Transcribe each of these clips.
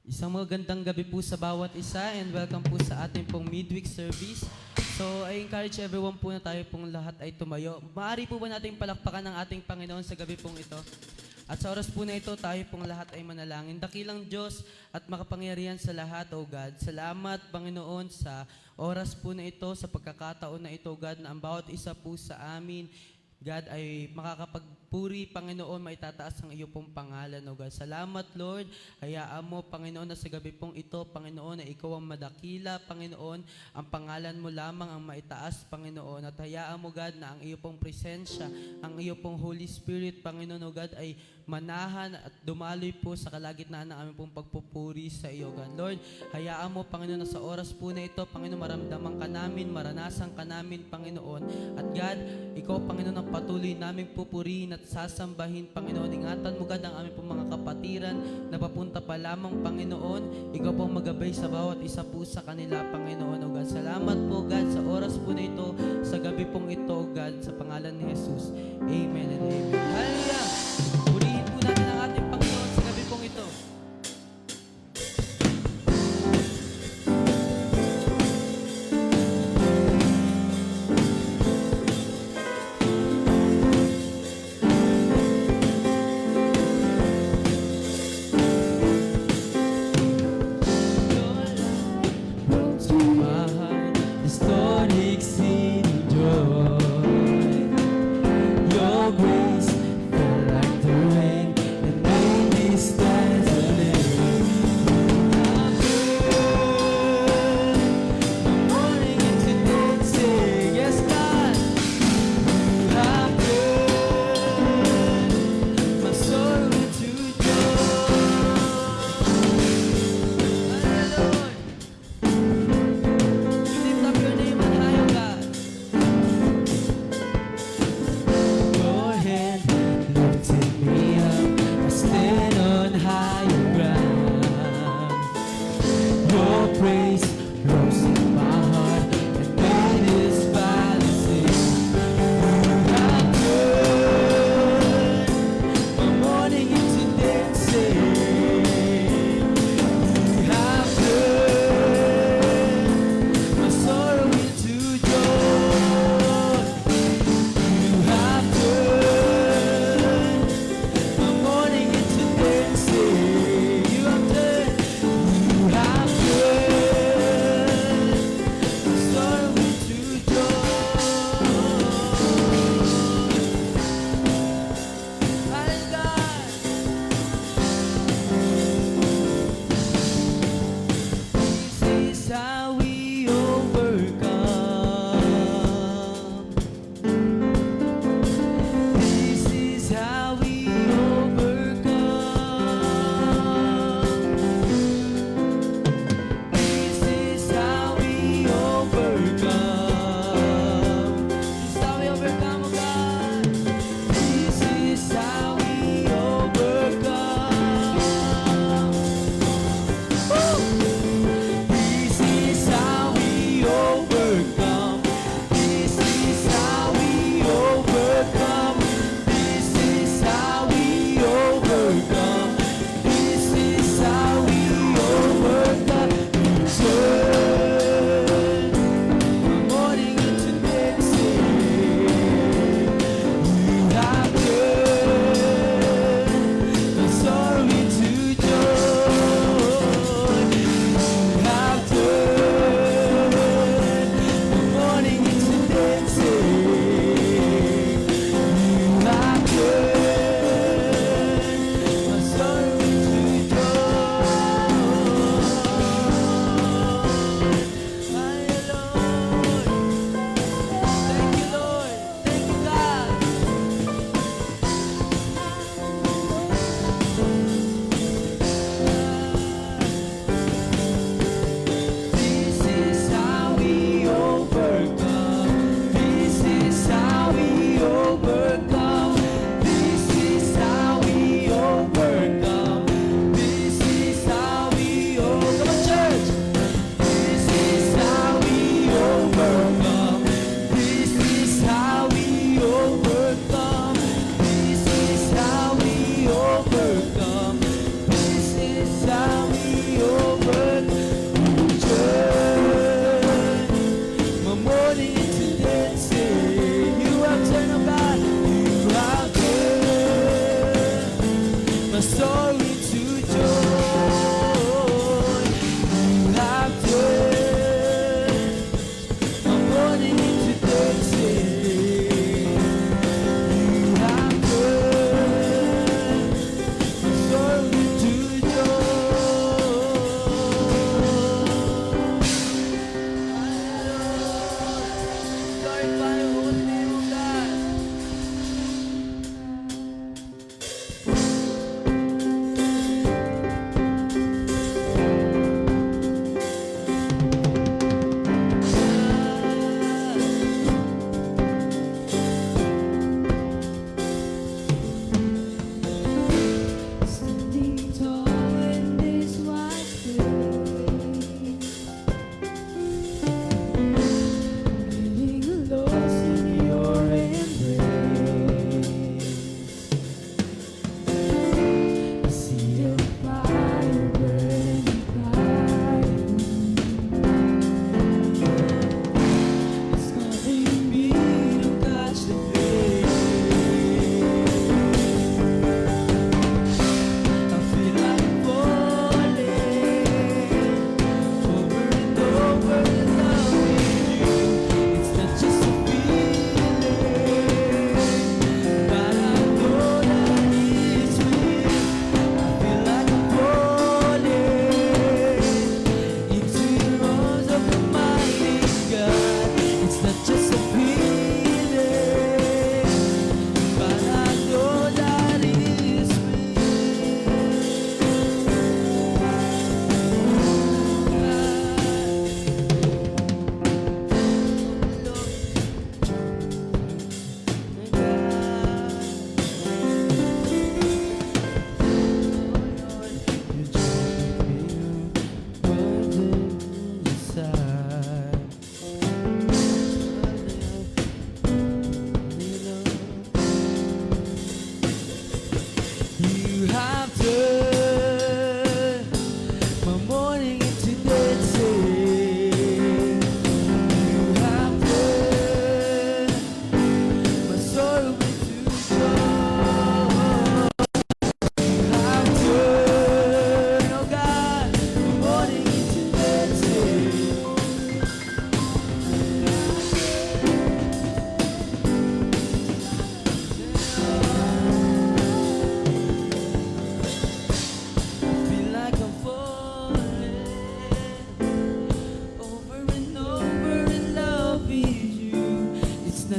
Isang magandang gabi po sa bawat isa and welcome po sa ating pong midweek service. So, I encourage everyone po na tayo pong lahat ay tumayo. Maaari po ba nating palakpakan ng ating Panginoon sa gabi pong ito? At sa oras po na ito, tayo pong lahat ay manalangin. Dakilang Diyos at makapangyarihan sa lahat, O God. Salamat, Panginoon, sa oras po na ito, sa pagkakataon na ito, God, na ang bawat isa po sa amin, God, ay makakapagpuri, Panginoon, maitataas ang iyo pong pangalan, O God. Salamat, Lord. Hayaan mo, Panginoon, na sa gabi pong ito, Panginoon, na ikaw ang madakila, Panginoon. Ang pangalan mo lamang ang maitaas, Panginoon. At hayaan mo, God, na ang iyo pong presensya, ang iyo pong Holy Spirit, Panginoon, O God, ay manahan at dumaloy po sa kalagitnaan ng aming pong pagpupuri sa iyo, God. Lord, hayaan mo, Panginoon, na sa oras po na ito, Panginoon, maramdaman ka namin, maranasan ka namin, Panginoon. At God, ikaw, Panginoon, ang patuloy naming pupurihin at sasambahin, Panginoon. Ingatan mo, God, ang aming pong mga kapatiran na papunta pa lamang, Panginoon. Ikaw po ang magabay sa bawat isa po sa kanila, Panginoon, O God. Salamat po, God, sa oras po na ito, sa gabi pong ito, God, sa pangalan ni Jesus. Amen and amen. Hallelujah! Purihin po natin ang ating Panginoon sa gabi pong ito. Your love brought to my heart this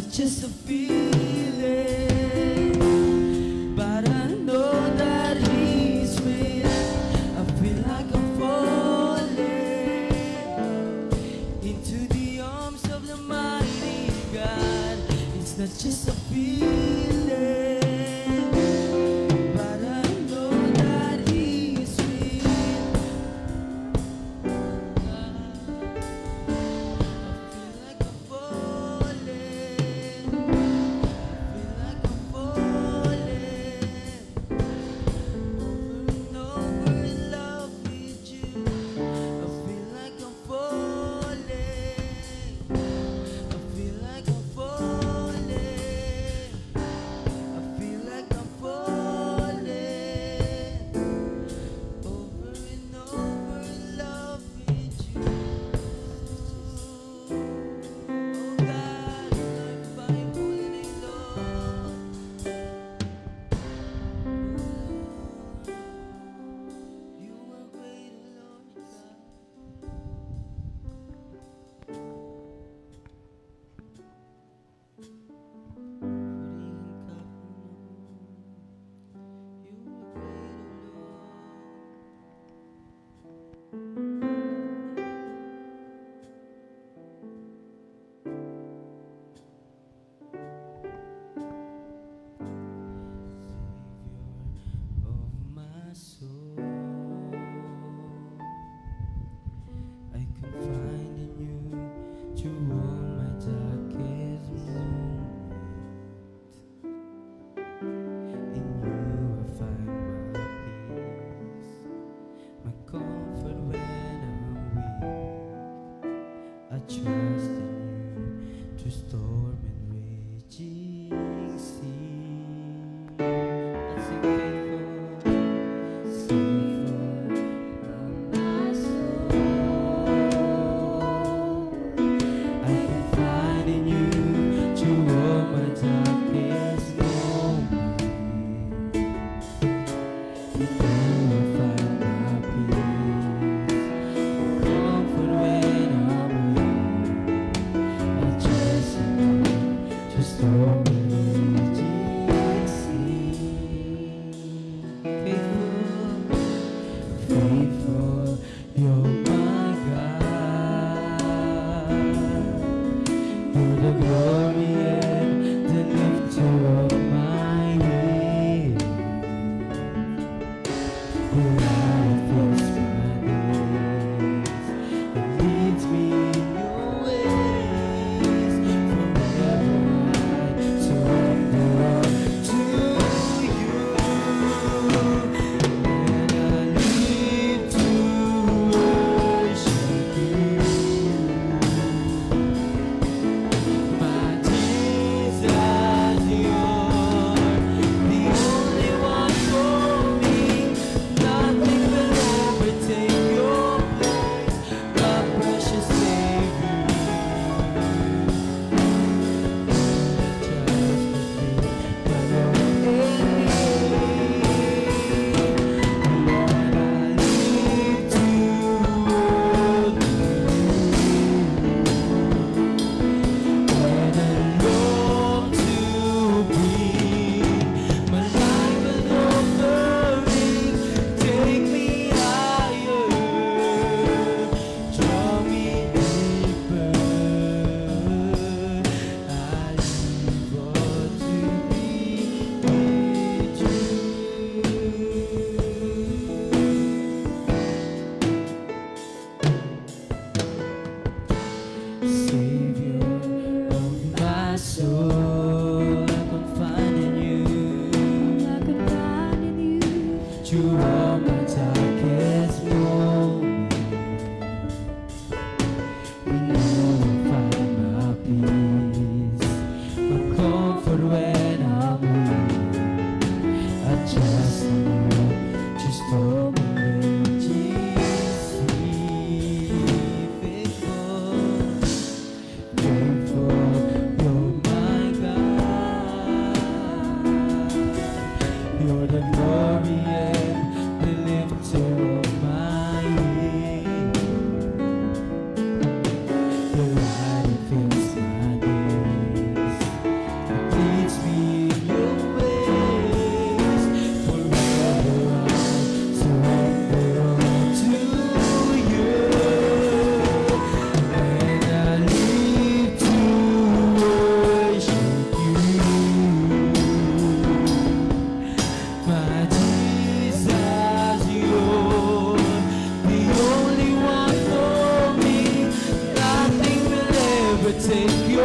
not just a feeling, but I know that He's real. I feel like I'm falling into the arms of the mighty God. It's not just a feeling, but I know that He's real. I feel like I'm falling. Feel like I'm falling over and over in love with you. I feel like I'm falling. I feel like I'm falling. I feel like I'm falling over and over in love with you. Oh God, like my holy Lord. You are great, Lord God. Purihin ka, Panginoon. You are great, Lord. Savior of my soul, I confide in you through all my darkest moments. In you I find my peace, my comfort when I'm weak. I trust in you through storm and raging sea. Let's sing faithful, Savior of my soul. I confide in you through all my darkest moments. In you I find my peace, comfort when I'm weak. I trust in you through storm and raging sea. Faithful, you're my God. You're the glory and the lifter of my way. The light fills my days and leads me in your ways. Forever I surrender to you, and I live to worship you. My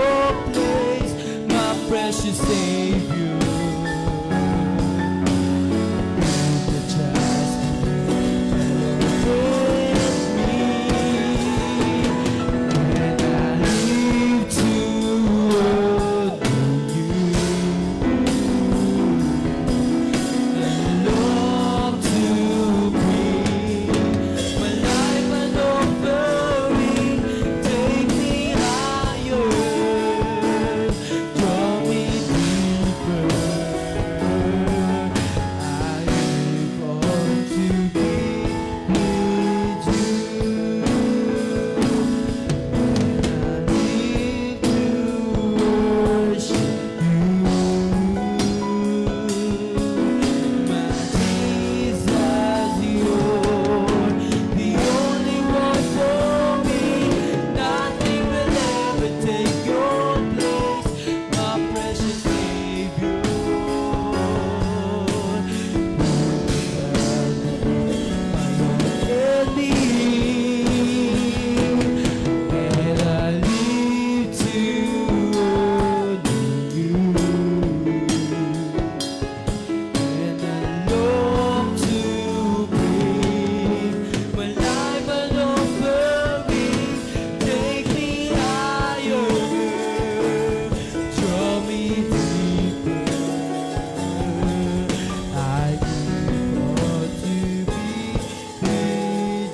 your place, my precious Savior. The just with me, and I live to adore you, and long to bring my life an offering. Take me higher, draw me deeper. I live on to be with you, and I live to worship you. My Jesus, you're the only one for me. Nothing will ever take your place, my precious Savior. And I live to adore you, and I long to bring my life an offering. Take me higher, draw me deeper. I want to be with you, and I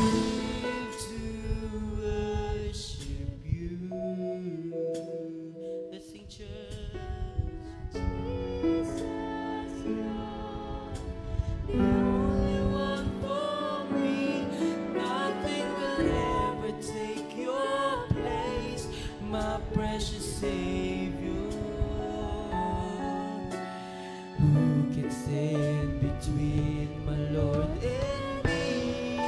live to worship you. Let's sing, church. Jesus, you're the only one for me. Nothing will ever take your place, my precious Savior. Who can stand between my Lord and me?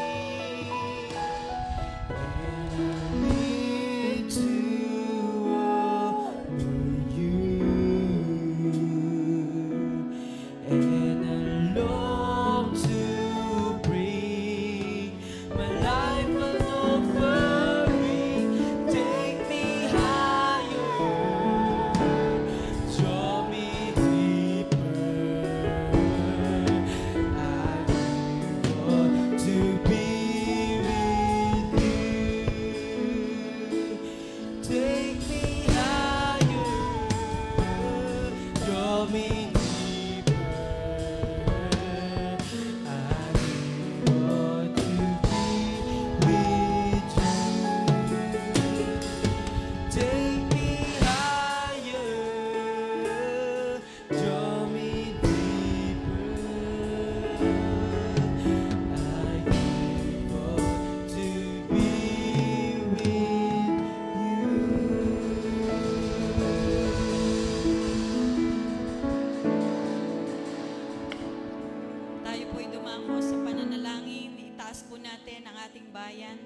And I live to honor you, and I long to bring my life an offering. Take me higher, draw me deeper. I want to be with you. Take me higher, draw me deeper. I want to be with you. Take me higher, draw me deeper. I want to be with you. Tayo po'y dumako sa pananalangin, itaas po natin ang ating bayan.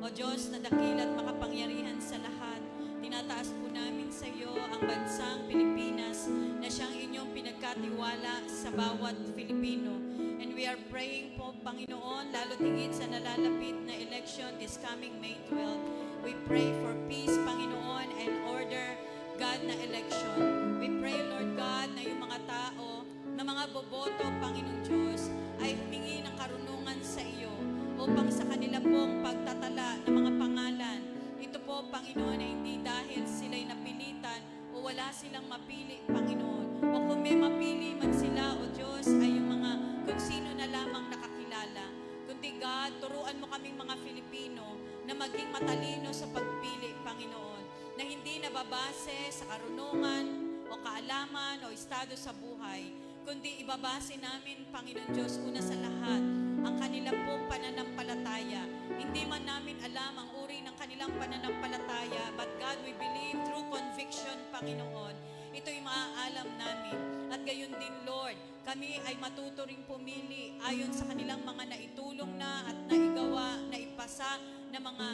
O Diyos na dakila at makapangyarihan sa lahat, tinataas po namin sa iyo ang bansang Pilipinas na siyang inyong pinagkatiwala sa bawat Filipino. And we are praying po, Panginoon, lalo tingit sa nalalapit na election this coming May 12. We pray for peace, Panginoon, and order, God, na election. We pray, Lord God, na yung mga tao na mga boboto, Panginoong Diyos, ay humingi ng karunungan sa iyo upang sa kanila pong pagtatala ng mga pangalan. Ito po, Panginoon, ay hindi dahil sila'y napilitan o wala silang mapili, Panginoon. O kung may mapili man sila, O Diyos, ay yung mga kung sino na lamang nakakilala. Kundi God, turuan mo kaming mga Filipino na maging matalino sa pagpili, Panginoon, na hindi nababase sa karunungan o kaalaman o estado sa buhay, kundi ibabase namin, Panginoon Diyos, una sa lahat, ang kanilang pong pananampalataya. Hindi man namin alam ang uri ng kanilang pananampalataya, but God, we believe through conviction, Panginoon, ito'y maaalam namin. At gayon din, Lord, kami ay matuto ring pumili ayon sa kanilang mga naitulong na at naigawa, naipasa na mga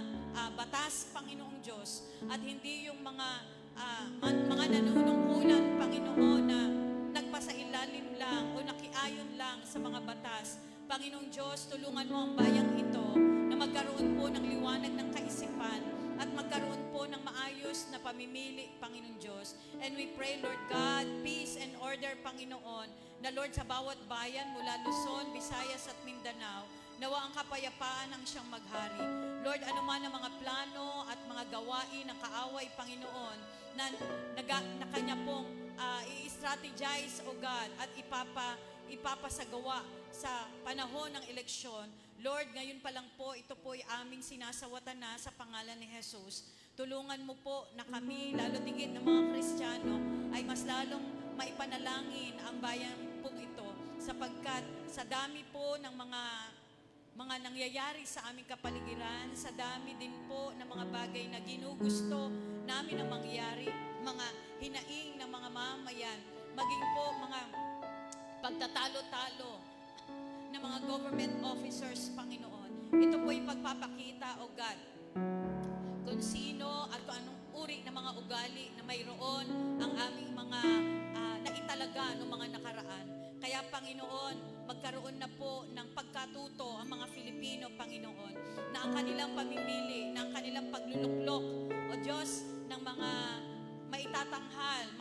batas, Panginoong Diyos, at hindi yung mga nanunungkulan, Panginoon, na nagpasailalim lang o nakiayon lang sa mga batas. Panginoong Diyos, tulungan mo ang bayang ito na magkaroon po ng liwanag ng kaisipan at magkaroon po ng maayos na pamimili, Panginoon Diyos. And we pray, Lord God, peace and order, Panginoon, na Lord, sa bawat bayan mula Luzon, Visayas at Mindanao, nawa ang kapayapaan ang siyang maghari. Lord, anuman ang mga plano at mga gawain ng kaaway, Panginoon, na kanya pong i-strategize, O God, at ipapasagawa sa panahon ng eleksyon. Lord, ngayon pa lang po, ito po ay aming sinasawatan na sa pangalan ni Jesus. Tulungan mo po na kami, lalo tigit ng mga Kristiyano, ay mas lalong maipanalangin ang bayan pong ito, sapagkat sa dami po ng mga nangyayari sa aming kapaligiran, sa dami din po ng mga bagay na ginugusto namin na mangyari, mga hinaing ng mga mamayan, maging po mga pagtatalo-talo ng mga government officers, Panginoon. Ito po yung pagpapakita, O God, kung sino at kung anong uri ng mga ugali na mayroon ang aming mga naitalaga noong mga nakaraan. Kaya, Panginoon, magkaroon na po ng pagkatuto ang mga Filipino, Panginoon, na ang kanilang pamimili, na ang kanilang pagluluklok, O Diyos, ng mga maitatanghal,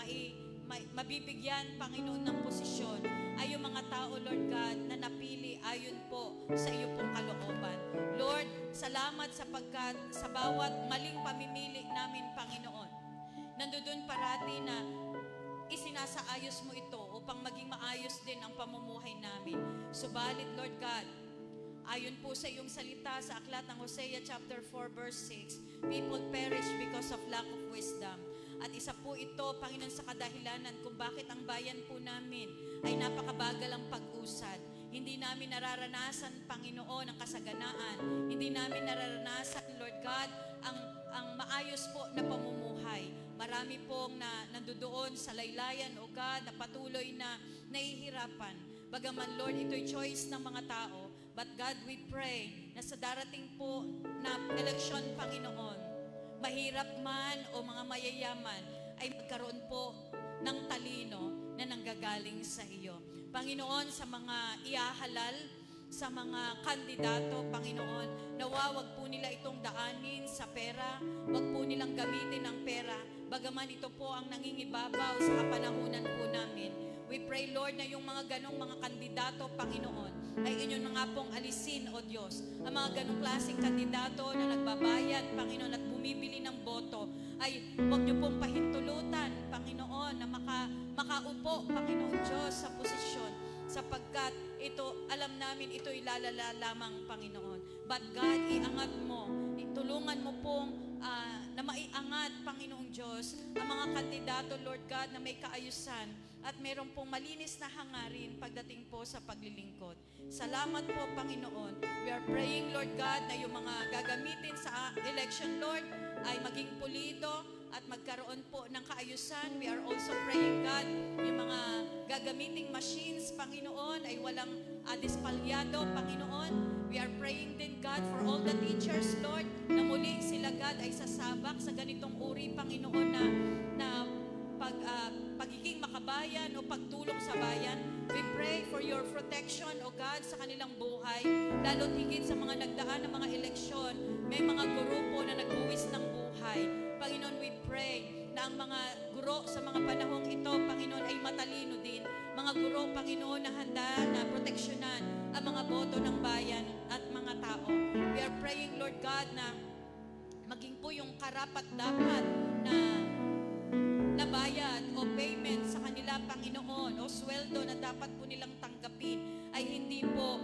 mabibigyan, Panginoon, ng posisyon ay yung mga tao, Lord God, na napili ayon po sa iyo pong kalooban. Lord, salamat sapagkat sa bawat maling pamimili namin, Panginoon, nandoon parati na isinasaayos mo ito upang maging maayos din ang pamumuhay namin. Subalit, Lord God, ayon po sa iyong salita sa aklat ng Hosea chapter 4 verse 6, people perish because of lack of wisdom. At isa po ito, Panginoon, sa kadahilanan kung bakit ang bayan po namin ay napakabagal ang pag-usad. Hindi namin nararanasan, Panginoon, ang kasaganaan. Hindi namin nararanasan, Lord God, ang maayos po na pamumuhay. Marami pong nandoon sa laylayan, O God, na patuloy na nahihirapan. Bagaman, Lord, ito'y choice ng mga tao. But God, we pray na sa darating po na eleksyon, Panginoon, mahirap man o mga mayayaman, ay magkaroon po ng talino na nanggagaling sa iyo. Panginoon, sa mga iahalal, sa mga kandidato, Panginoon, nawa wag po nila itong daanin sa pera, wag po nilang gamitin ang pera, bagaman ito po ang nangingibabaw sa kapanahunan po namin. We pray, Lord, na yung mga ganong mga kandidato, Panginoon, ay inyo na nga pong alisin, O Diyos. Ang mga ganong klaseng kandidato na nagbabayad, Panginoon, at bumibili ng boto, ay huwag niyo pong pahintulutan, Panginoon, na makaupo, Panginoon Diyos, sa posisyon, sapagkat ito, alam namin, ito'y lalala lamang, Panginoon. But God, iangat mo, tulungan mo pong na maiangat, Panginoong Diyos, ang mga kandidato, Lord God, na may kaayusan at meron pong malinis na hangarin pagdating po sa paglilingkod. Salamat po, Panginoon. We are praying, Lord God, na yung mga gagamitin sa election, Lord, ay maging pulido at magkaroon po ng kaayusan. We are also praying, God, yung mga gagamiting machines, Panginoon, ay walang dispalyado, Panginoon. We are praying din, God, for all the teachers, Lord, na muli sila, God, ay sasabak sa ganitong uri, Panginoon, na pagiging makabayan o pagtulong sa bayan. We pray for your protection, O God, sa kanilang buhay, lalo higit sa mga nagdaan ng mga eleksyon. May mga guro po na nagbuwis ng buhay. Panginoon, we pray na ang mga guro sa mga panahong ito, Panginoon, ay matalino din. Mga guro, Panginoon, na handa na proteksyonan ang mga boto ng bayan at mga tao. We are praying, Lord God, na maging po yung karapat-dapat na bayad o payment sa kanila, Panginoon, o sweldo na dapat po nilang tanggapin ay hindi po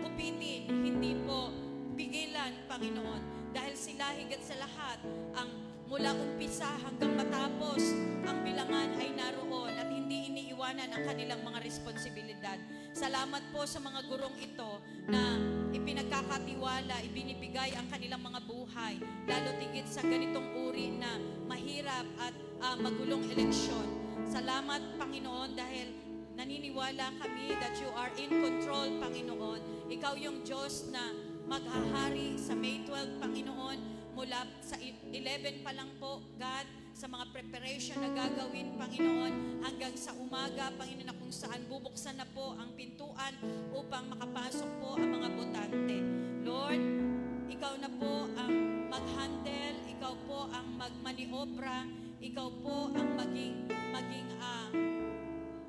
kupitin, hindi po pigilan, Panginoon. Dahil sila higit sa lahat, ang mula umpisa hanggang matapos, ang bilangan ay naroon at hindi iniiwanan ang kanilang mga responsibilidad. Salamat po sa mga gurong ito na ipinagkakatiwala, ibinibigay ang kanilang mga buhay, lalo tigit sa ganitong uri na mahirap at magulong eleksyon. Salamat, Panginoon, dahil naniniwala kami that you are in control, Panginoon. Ikaw yung Diyos na maghahari sa May 12, Panginoon, mula sa 11 pa lang po, God, sa mga preparation na gagawin, Panginoon, hanggang sa umaga, Panginoon, na kung saan bubuksan na po ang pintuan upang makapasok po ang mga botante. Lord, ikaw na po ang mag-handle, ikaw po ang magmaniobra, ikaw po ang maging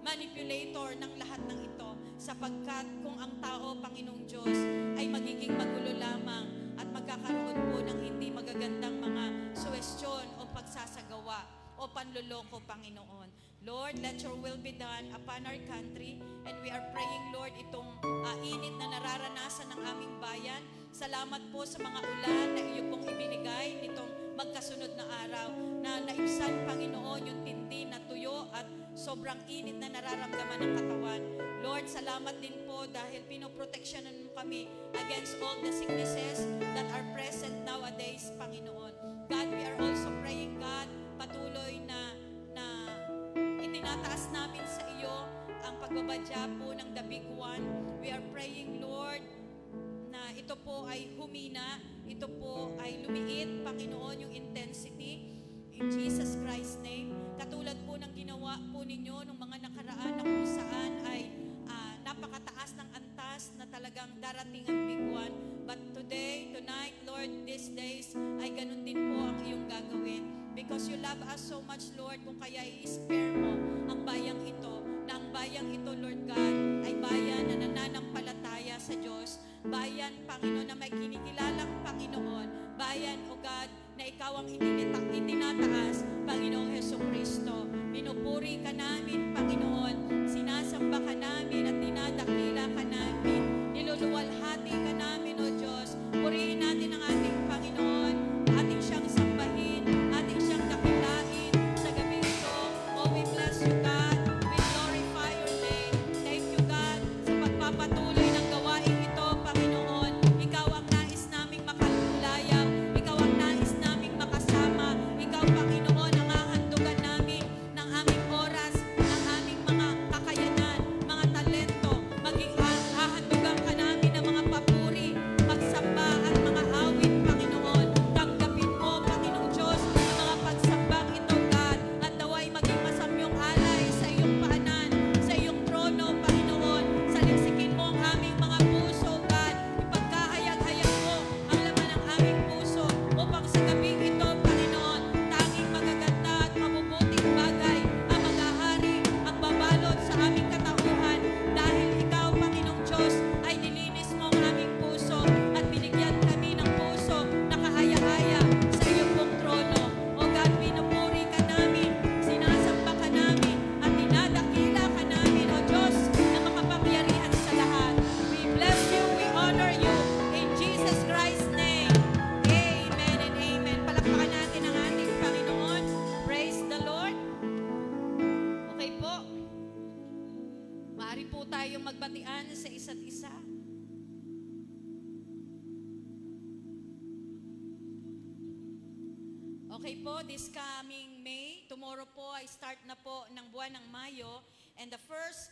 manipulator ng lahat ng ito, sapagkat kung ang tao, Panginoong Diyos, ay magiging magulo lamang at magkakaroon po ng hindi magagandang mga suwestyon o pagsasagawa o panluloko, Panginoon. Lord, let your will be done upon our country, and we are praying, Lord, itong init na nararanasan ng aming bayan. Salamat po sa mga ulan na iyo pong ibinigay nitong magkasunod na araw na naibsan, Panginoon, yung tindi na tuyo at sobrang init na nararamdaman ng katawan. Lord, salamat din po dahil pinoproteksyonan mo kami against all the sicknesses that are present nowadays, Panginoon. God, we are also praying, God, patuloy na itinataas namin sa iyo ang pagbabadya po ng the big one. We are praying, Lord, na ito po ay humina, ito po ay lumiit, Panginoon, yung intensity. In Jesus Christ's name, katulad po ng ginawa po ninyo nung mga nakaraan na kung saan ay napakataas ng antas na talagang darating ang big one. But today, tonight, Lord, these days, ay ganun din po ang iyong gagawin. Because you love us so much, Lord, kung kaya i-spare mo ang bayang ito, na ang bayang ito, Lord God, ay bayan na nananampalataya sa Diyos. Bayan, Panginoon, na may kinikilalang Panginoon. Bayan, O God, na ikaw ang itinataas, Panginoong Hesukristo. Pinupuri ka namin, Panginoon. Sinasamba ka namin at dinadakila ka namin. Niluluwalhati ka namin, O Diyos. Purihin natin ang ating Panginoon. Ating siyang sambahin. Ating siyang dakilain sa gabi ito. Oh, we bless you, God. We glorify your name. Thank you, God, sa pagpapatuloy ng gawain ito, Panginoon. Ikaw ang nais naming makalulayaw. Ikaw ang nais naming makasama. Ikaw, Panginoon, ang hahandugan namin ng aming oras, ng aming mga kakayanan, mga talento. Maging hahandugan ka namin ng mga papuri, pagsamba at mga awit, Panginoon. Tanggapin mo, Panginoong Diyos, ang mga pagsambang ito, God, at naway maging masamyong alay sa iyong paanan, sa iyong trono, Panginoon. Saliksikin mo ang aming mga puso, God. Ipagkahayag-hayag mo ang laman ng aming puso upang sa gabing ito, Panginoon, tanging magaganda at mabubuting bagay ang maghahari, ang babalot sa aming katauhan. Dahil ikaw, Panginoong Diyos, ay nilinis mo ang aming puso at binigyan kami ng puso na kahaya-haya sa iyong pong trono. O God, pinupuri ka namin, sinasamba ka namin, at dinadakila ka namin, O Diyos, na makapangyarihan sa lahat. We bless you, we honor you, in Jesus Christ's name. Amen and amen. Palakpakan natin ang ating Panginoon. Praise the Lord. Okay po. Maaari po tayong magbatian sa isa't isa. Okay po, this coming May, tomorrow po ay start na po ng buwan ng Mayo, and the first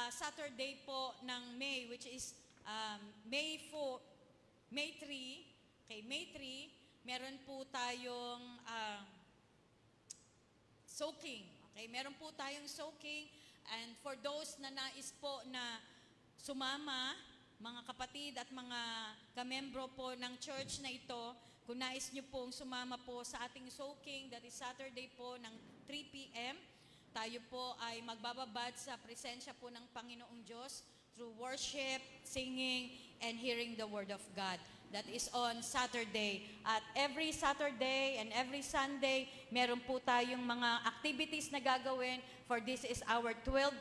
Saturday po ng May, which is May 4, May 3, okay, May 3, meron po tayong soaking. Okay, meron po tayong soaking, and for those na nais po na sumama, mga kapatid at mga kamembro po ng church na ito, kung nais nyo pong sumama po sa ating soaking, that is Saturday po ng 3 p.m., tayo po ay magbababad sa presensya po ng Panginoong Diyos through worship, singing, and hearing the Word of God. That is on Saturday. At every Saturday and every Sunday, meron po tayong mga activities na gagawin, for this is our 12th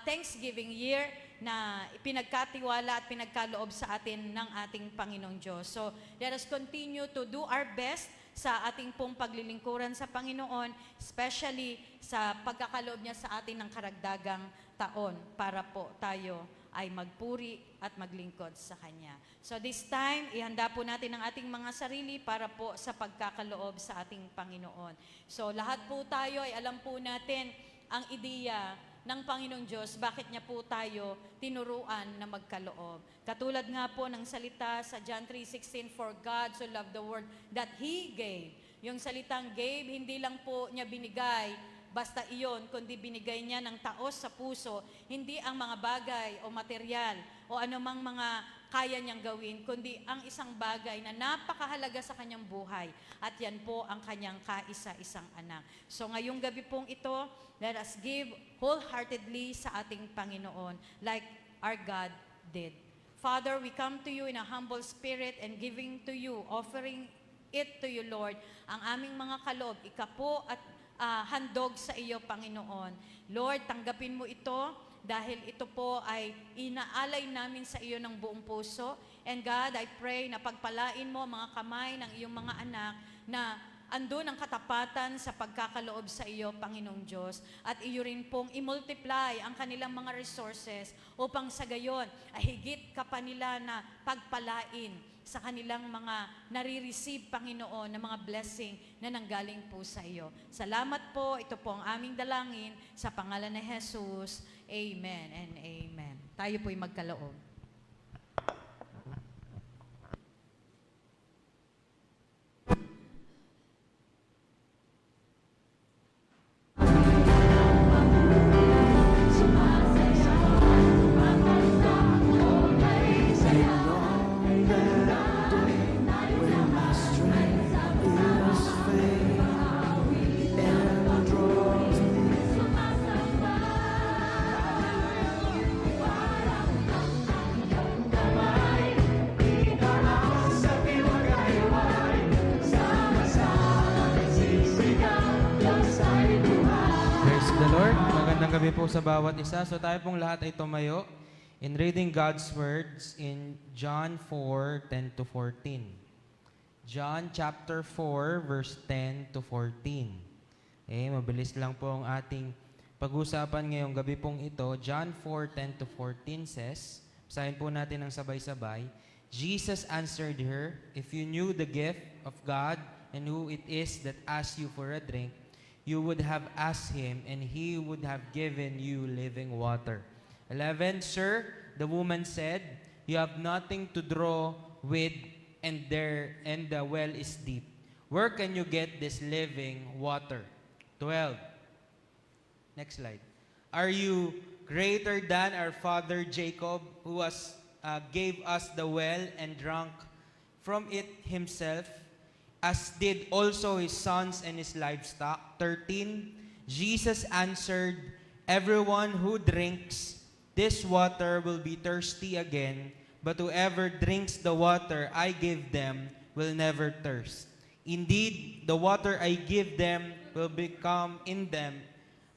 Thanksgiving year na pinagkatiwala at pinagkaloob sa atin ng ating Panginoong Diyos. So, let us continue to do our best sa ating pong paglilingkuran sa Panginoon, especially sa pagkakaloob niya sa atin ng karagdagang taon para po tayo ay magpuri at maglingkod sa Kanya. So this time, ihanda po natin ang ating mga sarili para po sa pagkakaloob sa ating Panginoon. So lahat po tayo ay alam po natin ang ideya ng Panginoong Diyos, bakit niya po tayo tinuruan na magkaloob. Katulad nga po ng salita sa John 3:16, for God so loved the world that He gave. Yung salitang gave, hindi lang po niya binigay basta iyon, kundi binigay niya ng taos sa puso, hindi ang mga bagay o material o anumang mga kaya niyang gawin, kundi ang isang bagay na napakahalaga sa kanyang buhay. At yan po ang kanyang kaisa-isang anak. So ngayong gabi pong ito, let us give wholeheartedly sa ating Panginoon like our God did. Father, we come to you in a humble spirit and giving to you, offering it to you, Lord, ang aming mga kaloob, ikapo at handog sa iyo, Panginoon. Lord, tanggapin mo ito dahil ito po ay inaalay namin sa iyo ng buong puso. And God, I pray na pagpalain mo mga kamay ng iyong mga anak na andun ang katapatan sa pagkakaloob sa iyo, Panginoong Diyos. At iyo rin pong i-multiply ang kanilang mga resources upang sa gayon ay higit ka pa nila na pagpalain sa kanilang mga nare-receive, Panginoon, na mga blessing na nanggaling po sa iyo. Salamat po. Ito po ang aming dalangin sa pangalan ni Jesus. Amen and amen. Tayo po'y magkaloob. Praise the Lord. Magandang gabi po sa bawat isa. So tayo pong lahat ay tumayo in reading God's words in John 4:10 to 14. John chapter 4 verse 10 to 14. Mabilis lang po ang ating pag-usapan ngayong gabi pong ito. John 4:10 to 14 says, basahin po natin ng sabay-sabay. Jesus answered her, "If you knew the gift of God and who it is that asks you for a drink, you would have asked him, and he would have given you living water." 11, "Sir," the woman said, "you have nothing to draw with, and the well is deep. Where can you get this living water?" 12. Next slide. "Are you greater than our father Jacob, who gave us the well and drank from it himself, as did also his sons and his livestock?" 13, Jesus answered, "Everyone who drinks this water will be thirsty again, but whoever drinks the water I give them will never thirst. Indeed, the water I give them will become in them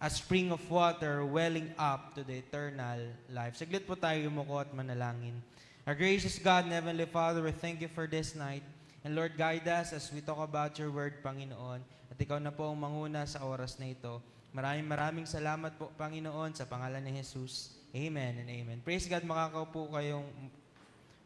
a spring of water welling up to the eternal life." Saglit po tayo yumuko at manalangin. Our gracious God and Heavenly Father, we thank you for this night. And Lord, guide us as we talk about your word, Panginoon. At ikaw na po ang manguna sa oras na ito. Maraming salamat po, Panginoon, sa pangalan ni Jesus. Amen and amen. Praise God, makakaupo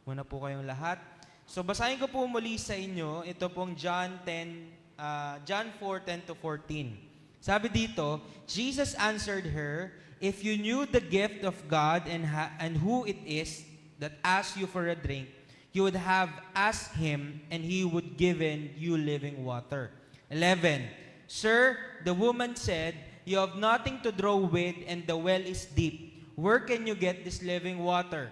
muna po kayong lahat. So basahin ko po muli sa inyo, ito pong John 4:10 to 14. Sabi dito, Jesus answered her, "If you knew the gift of God and who it is that asks you for a drink, you would have asked him, and he would given you living water." 11, "Sir," the woman said, "you have nothing to draw with, and the well is deep. Where can you get this living water?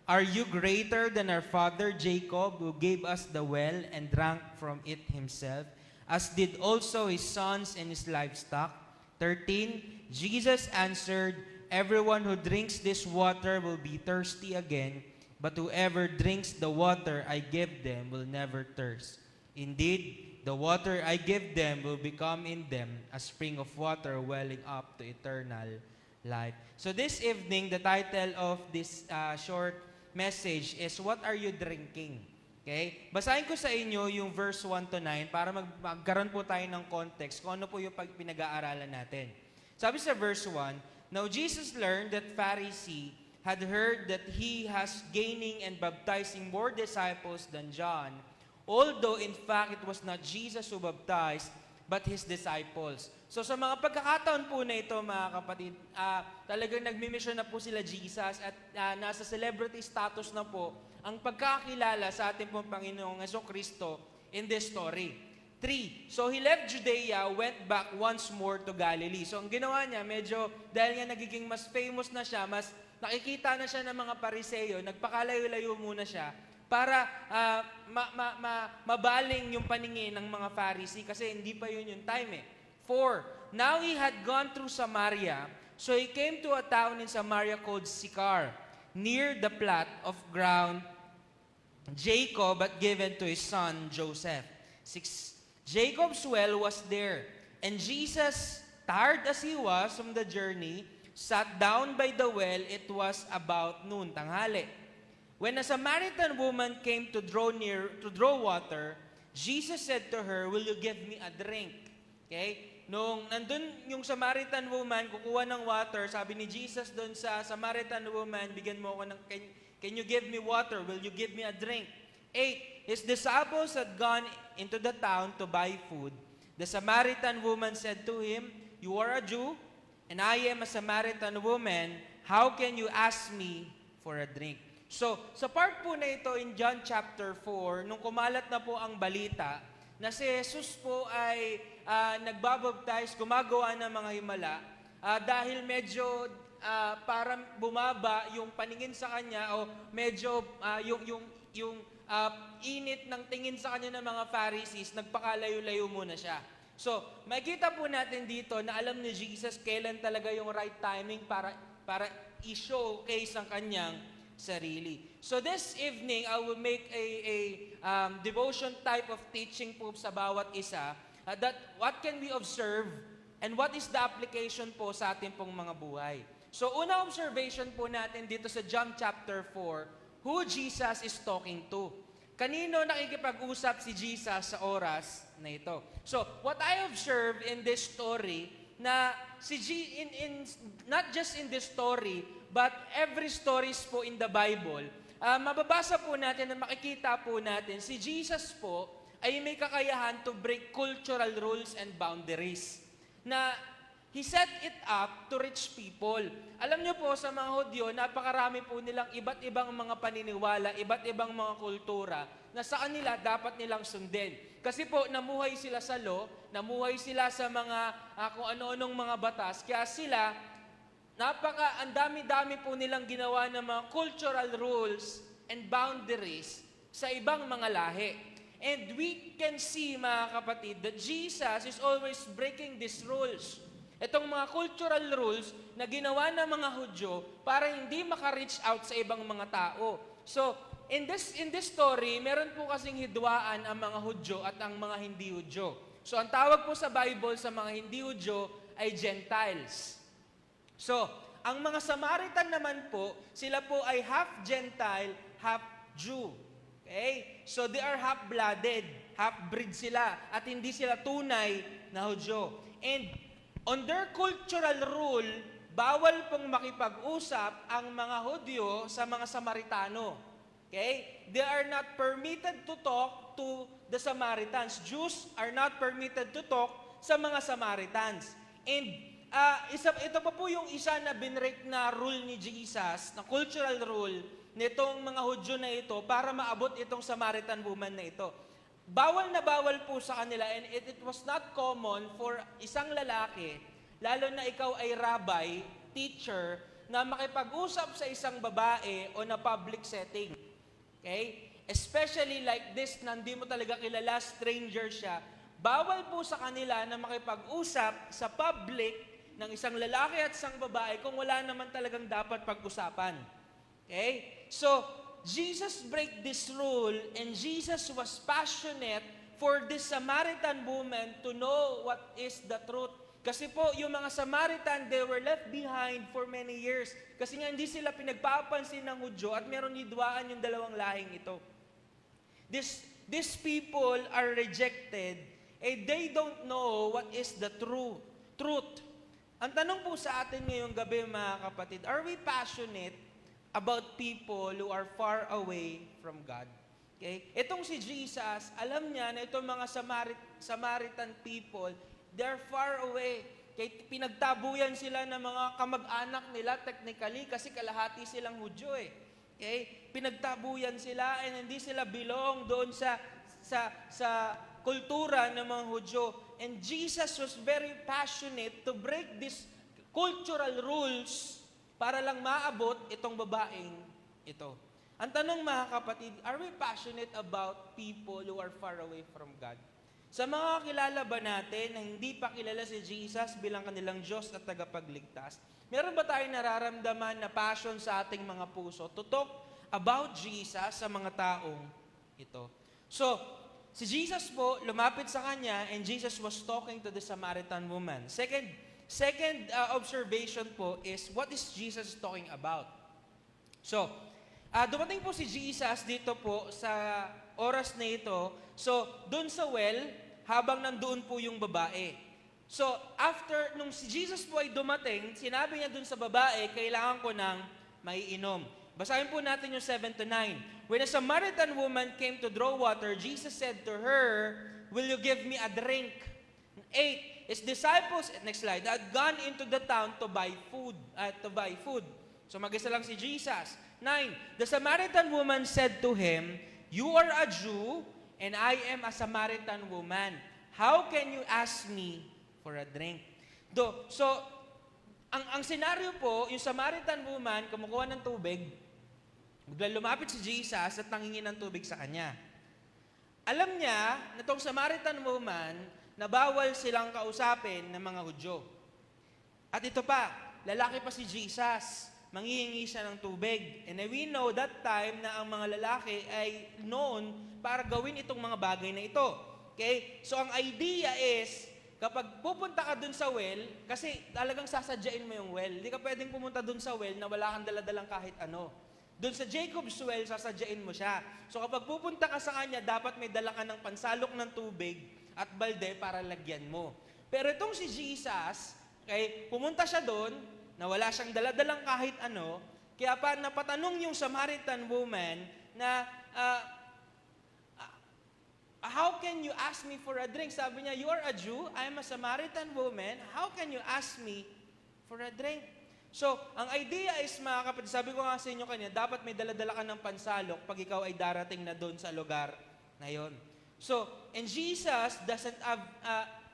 Are you greater than our father Jacob, who gave us the well and drank from it himself, as did also his sons and his livestock?" 13, Jesus answered, "Everyone who drinks this water will be thirsty again, but whoever drinks the water I give them will never thirst. Indeed, the water I give them will become in them a spring of water welling up to eternal life." So this evening, the title of this short message is, "What are you drinking?" Okay? Basahin ko sa inyo yung verse 1 to 9 para magkaroon po tayo ng context kung ano po yung pinag-aaralan natin. Sabi sa verse 1, "Now Jesus learned that Pharisee had heard that he has gaining and baptizing more disciples than John, although in fact it was not Jesus who baptized, but his disciples." So sa mga pagkakataon po na ito, mga kapatid, talagang nagmi-mission na po sila Jesus at nasa celebrity status na po ang pagkakilala sa ating pong Panginoong Jesucristo in this story. 3, so he left Judea, went back once more to Galilee. So ang ginawa niya, dahil nga nagiging mas famous na siya, mas nakikita na siya ng mga Pariseo, nagpakalayo-layo muna siya para mabaling yung paningin ng mga Pharisee kasi hindi pa yun yung time eh. 4. Now he had gone through Samaria, so he came to a town in Samaria called Sychar, near the plot of ground Jacob had given to his son Joseph. 6. Jacob's well was there, and Jesus, tired as he was from the journey, sat down by the well. It was about noon, tanghali. When a Samaritan woman came to draw water, Jesus said to her, "Will you give me a drink?" Okay? Nung nandun yung Samaritan woman, kukuha ng water, sabi ni Jesus doon sa Samaritan woman, bigyan mo ako ng, can you give me water? Will you give me a drink? 8. His disciples had gone into the town to buy food. The Samaritan woman said to him, "You are a Jew, and I am a Samaritan woman. How can you ask me for a drink?" So, sa part po na ito in John chapter 4, nung kumalat na po ang balita, na si Jesus po ay nagbabaptize, gumagawa ng mga himala, dahil medyo parang bumaba yung paningin sa kanya o medyo yung init ng tingin sa kanya ng mga Pharisees, nagpakalayo-layo muna siya. So, makikita po natin dito na alam ni Jesus kailan talaga yung right timing para i-showcase ang kanyang sarili. So this evening, I will make a devotion type of teaching po sa bawat isa, that what can we observe and what is the application po sa ating pong mga buhay. So una observation po natin dito sa John chapter 4, who Jesus is talking to. Kanino nakikipag-usap si Jesus sa oras na ito? So what I observe in this story, na not just in this story, but every stories po in the Bible, mababasa po natin at makikita po natin, si Jesus po ay may kakayahan to break cultural rules and boundaries. Na He set it up to reach people. Alam niyo po, sa mga Hudyo, napakarami po nilang iba't ibang mga paniniwala, iba't ibang mga kultura na sa kanila dapat nilang sundin. Kasi po, namuhay sila sa law, namuhay sila sa mga kung ano-anong mga batas, kaya sila, ang dami-dami po nilang ginawa ng mga cultural rules and boundaries sa ibang mga lahi. And we can see, mga kapatid, that Jesus is always breaking these rules. Itong mga cultural rules na ginawa ng mga Hudyo para hindi maka-reach out sa ibang mga tao. So, in this story, meron po kasing hidwaan ang mga Hudyo at ang mga hindi Hudyo. So, ang tawag po sa Bible sa mga hindi Hudyo ay Gentiles. So, ang mga Samaritan naman po, sila po ay half Gentile, half Jew. Okay? So, they are half-blooded, half-breed sila, at hindi sila tunay na Hudyo. And on their cultural rule, bawal pong makipag-usap ang mga Hudyo sa mga Samaritano. Okay? They are not permitted to talk to the Samaritans. Jews are not permitted to talk sa mga Samaritans. And ito pa po yung isa na binrek na rule ni Jesus, na cultural rule nitong mga Hudyo na ito para maabot itong Samaritan woman na ito. Bawal na bawal po sa kanila, and it was not common for isang lalaki, lalo na ikaw ay rabbi, teacher, na makipag-usap sa isang babae o na public setting. Okay? Especially like this, na hindi mo talaga kilala, stranger siya. Bawal po sa kanila na makipag-usap sa public ng isang lalaki at isang babae kung wala naman talagang dapat pag-usapan. Okay? So, Jesus break this rule, and Jesus was passionate for this Samaritan woman to know what is the truth. Kasi po, yung mga Samaritan, they were left behind for many years. Kasi nga hindi sila pinagpapansin ng Hudyo at meron hidwaan yung dalawang lahing ito. These people are rejected, and they don't know what is the truth. Ang tanong po sa atin ngayong gabi, mga kapatid, are we passionate about people who are far away from God? Okay? Itong si Jesus, alam niya na itong mga Samaritan people, they're far away. Okay? Pinagtabuyan sila ng mga kamag-anak nila technically kasi kalahati silang Hudyo eh. Okay? Pinagtabuyan sila and hindi sila belong doon sa kultura ng mga Hudyo. And Jesus was very passionate to break these cultural rules para lang maabot itong babaeng ito. Ang tanong mga kapatid, are we passionate about people who are far away from God? Sa mga kilala ba natin na hindi pa kilala si Jesus bilang kanilang Diyos at tagapagligtas, meron ba tayong nararamdaman na passion sa ating mga puso to talk about Jesus sa mga taong ito? So, si Jesus po, lumapit sa kanya and Jesus was talking to the Samaritan woman. Second observation po is, what is Jesus talking about? So, dumating po si Jesus dito po sa oras na ito. So, doon sa well, habang nandoon po yung babae. So, after, nung si Jesus po ay dumating, sinabi niya doon sa babae, kailangan ko ng maiinom. Basahin po natin yung 7 to 9. When a Samaritan woman came to draw water, Jesus said to her, "Will you give me a drink?" 8. His disciples, next slide, had gone into the town to buy food. So mag-isa lang si Jesus. 9. The Samaritan woman said to him, "You are a Jew, and I am a Samaritan woman. How can you ask me for a drink?" So, ang senaryo po, yung Samaritan woman, kumukuha ng tubig, bigla lumapit si Jesus at nangingi ng tubig sa kanya. Alam niya na itong Samaritan woman na bawal silang kausapin ng mga Hudyo. At ito pa, lalaki pa si Jesus, manghihingi siya ng tubig. And we know that time na ang mga lalaki ay known para gawin itong mga bagay na ito. Okay? So ang idea is, kapag pupunta ka dun sa well, kasi talagang sasadyain mo yung well. Hindi ka pwedeng pumunta dun sa well na wala kang daladalang kahit ano. Dun sa Jacob's well, sasadyain mo siya. So kapag pupunta ka sa kanya, dapat may dala ka ng pansalok ng tubig at balde para lagyan mo. Pero itong si Jesus, okay, pumunta siya doon, na wala siyang daladalang kahit ano, kaya pa napatanong yung Samaritan woman na, how can you ask me for a drink? Sabi niya, you are a Jew, I am a Samaritan woman, how can you ask me for a drink? So, ang idea is, mga kapatid, sabi ko nga sa inyo kanina, dapat may daladala ka ng pansalok pag ikaw ay darating na doon sa lugar na yon. So, and Jesus doesn't have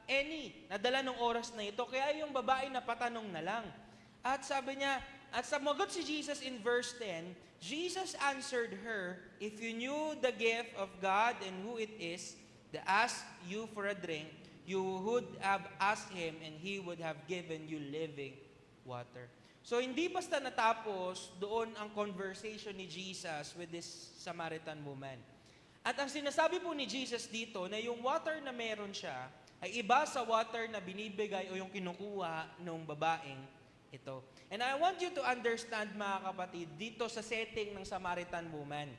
any nadala ng oras na ito, kaya yung babae napatanong na lang. At sabi niya, at sumagot si Jesus in verse 10, Jesus answered her, "If you knew the gift of God and who it is that asked you for a drink, you would have asked him and he would have given you living water." So hindi basta natapos doon ang conversation ni Jesus with this Samaritan woman. At ang sinasabi po ni Jesus dito na yung water na meron siya ay iba sa water na binibigay o yung kinukuha ng babaeng ito. And I want you to understand, mga kapatid, dito sa setting ng Samaritan woman,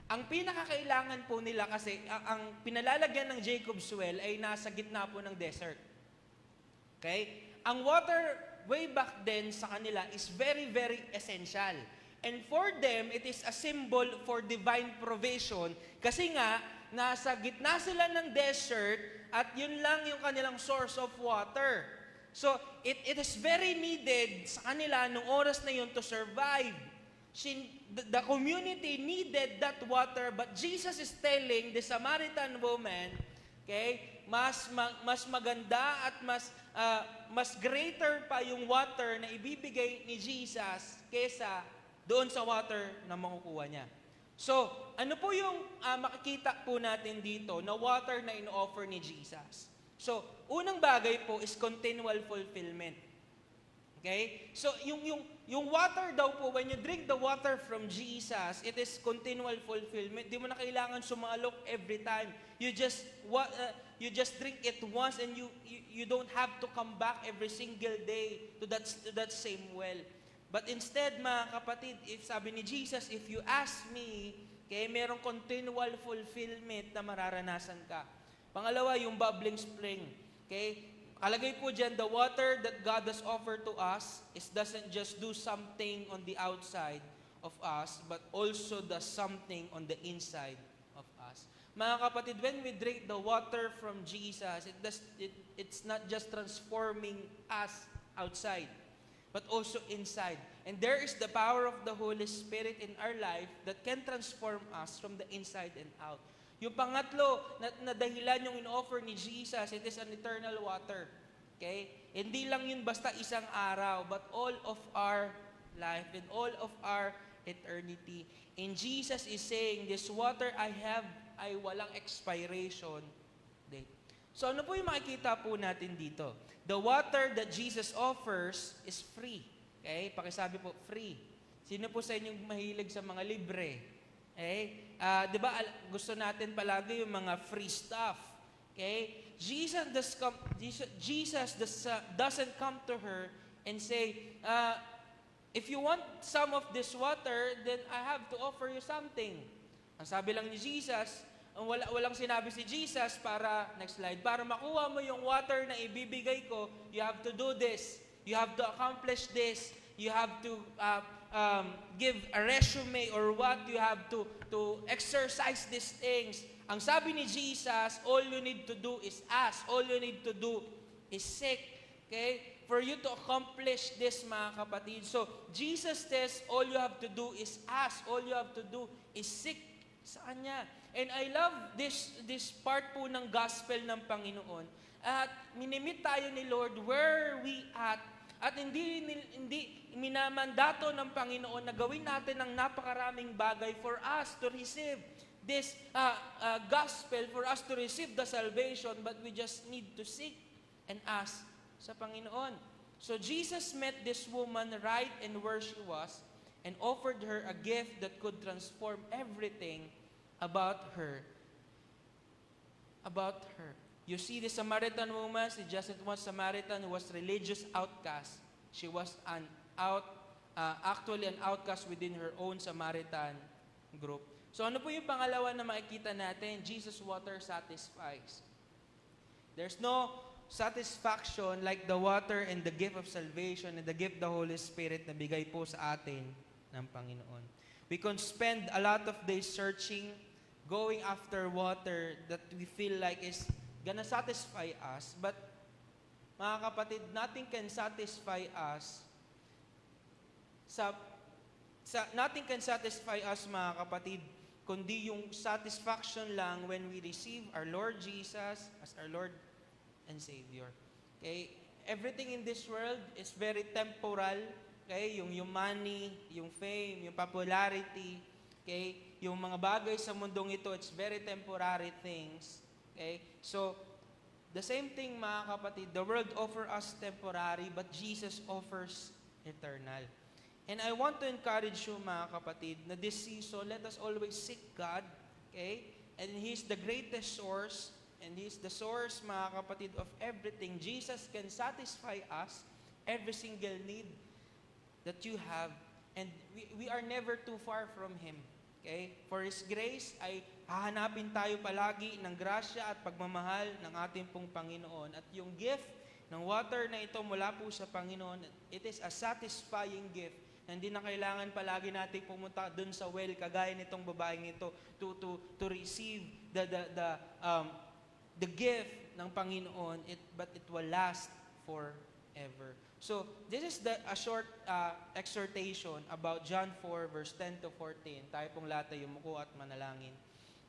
ang pinakakailangan po nila kasi, ang pinalalagyan ng Jacob's well ay nasa gitna po ng desert. Okay? Ang water way back then sa kanila is very, very essential. And for them, it is a symbol for divine provision kasi nga, nasa gitna sila ng desert at yun lang yung kanilang source of water. So, it is very needed sa kanila nung oras na yun to survive. The community needed that water, but Jesus is telling the Samaritan woman, okay, mas maganda at mas greater pa yung water na ibibigay ni Jesus kesa doon sa water na makukuha niya. So, ano po yung makikita po natin dito na water na ino-offer ni Jesus? So, unang bagay po is continual fulfillment. Okay? So, yung water daw po, when you drink the water from Jesus, it is continual fulfillment. Di mo na kailangan sumalok every time. You just drink it once and you don't have to come back every single day to that same well. But instead, mga kapatid, if sabi ni Jesus, if you ask me, okay, merong continual fulfillment na mararanasan ka. Pangalawa, yung bubbling spring. Okay? Kalagay po dyan, the water that God has offered to us doesn't just do something on the outside of us, but also does something on the inside of us. Mga kapatid, when we drink the water from Jesus, it's not just transforming us outside, but also inside. And there is the power of the Holy Spirit in our life that can transform us from the inside and out. Yung pangatlo na dahilan yung in-offer ni Jesus, it is an eternal water. Okay? Hindi lang yun basta isang araw, but all of our life and all of our eternity. And Jesus is saying, this water I have ay walang expiration date. So ano po yung makikita po natin dito? The water that Jesus offers is free. Okay? Pakisabi po, free. Sino po sa inyong mahilig sa mga libre? Okay? Di ba gusto natin palagi yung mga free stuff? Okay? Jesus doesn't come to her and say, if you want some of this water, then I have to offer you something. Ang sabi lang ni Jesus, walang sinabi si Jesus para, next slide, para makuha mo yung water na ibibigay ko, you have to do this. You have to accomplish this. You have to give a resume or what. You have to exercise these things. Ang sabi ni Jesus, all you need to do is ask. All you need to do is seek. Okay? For you to accomplish this, mga kapatid. So, Jesus says, all you have to do is ask. All you have to do is seek sa Kanya. And I love this part po ng gospel ng Panginoon. At minimit tayo ni Lord where we at. At hindi minamandato ng Panginoon na gawin natin ang napakaraming bagay for us to receive this gospel, for us to receive the salvation, but we just need to seek and ask sa Panginoon. So Jesus met this woman right in where she was and offered her a gift that could transform everything about her. About her. You see the Samaritan woman, she just one Samaritan who was religious outcast. She was actually an outcast within her own Samaritan group. So ano po yung pangalawa na makikita natin? Jesus' water satisfies. There's no satisfaction like the water and the gift of salvation and the gift of the Holy Spirit na bigay po sa atin ng Panginoon. We can spend a lot of days searching, going after water that we feel like is gonna satisfy us, but mga kapatid, nothing can satisfy us nothing can satisfy us, mga kapatid, kundi yung satisfaction lang when we receive our Lord Jesus as our Lord and Savior. Okay? Everything in this world is very temporal. Okay? Yung money, yung fame, yung popularity, okay? Yung mga bagay sa mundong ito, it's very temporary things. Okay? So, the same thing, mga kapatid, the world offers us temporary, but Jesus offers eternal. And I want to encourage you, mga kapatid, na this season, let us always seek God, okay? And He's the greatest source, and He's the source, mga kapatid, of everything. Jesus can satisfy us, every single need that you have, and we are never too far from Him. Okay? For His grace ay hahanapin tayo palagi ng grasya at pagmamahal ng ating pong Panginoon. At yung gift ng water na ito mula po sa Panginoon, it is a satisfying gift. Hindi na kailangan palagi natin pumunta dun sa well, kagaya nitong babaeng ito, to receive the gift ng Panginoon, but it will last forever. So, this is a short exhortation about John 4, verse 10 to 14. Tayo pong lahat ay yumuko at manalangin.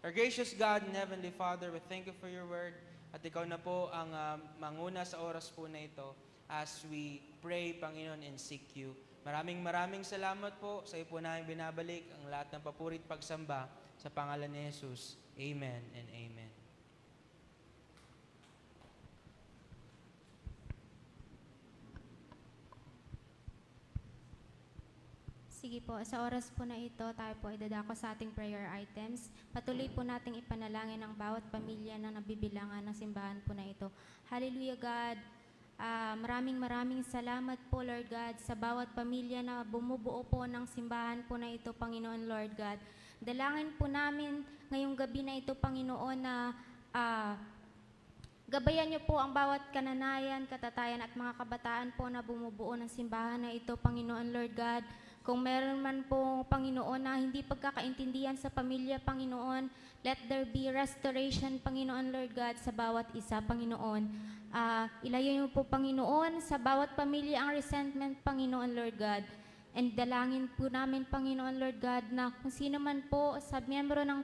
Our gracious God and Heavenly Father, we thank you for your word. At ikaw na po ang manguna sa oras po na ito as we pray, Panginoon, and seek you. Maraming salamat po sa iyo po namin binabalik ang lahat ng papurit pagsamba sa pangalan ni Jesus. Amen and amen. Sige po, sa oras po na ito, tayo po ay dadako sa ating prayer items. Patuloy po nating ipanalangin ang bawat pamilya na nabibilangan ng simbahan po na ito. Hallelujah, God. Maraming salamat po, Lord God, sa bawat pamilya na bumubuo po ng simbahan po na ito, Panginoon, Lord God. Dalangin po namin ngayong gabi na ito, Panginoon, na gabayan niyo po ang bawat kananayan, katatayan at mga kabataan po na bumubuo ng simbahan na ito, Panginoon, Lord God. Kung meron man po, Panginoon, na hindi pagkakaintindihan sa pamilya, Panginoon, let there be restoration, Panginoon, Lord God, sa bawat isa, Panginoon. Ilayo niyo po, Panginoon, sa bawat pamilya ang resentment, Panginoon, Lord God. And dalangin po namin, Panginoon, Lord God, na kung sino man po sa miyembro ng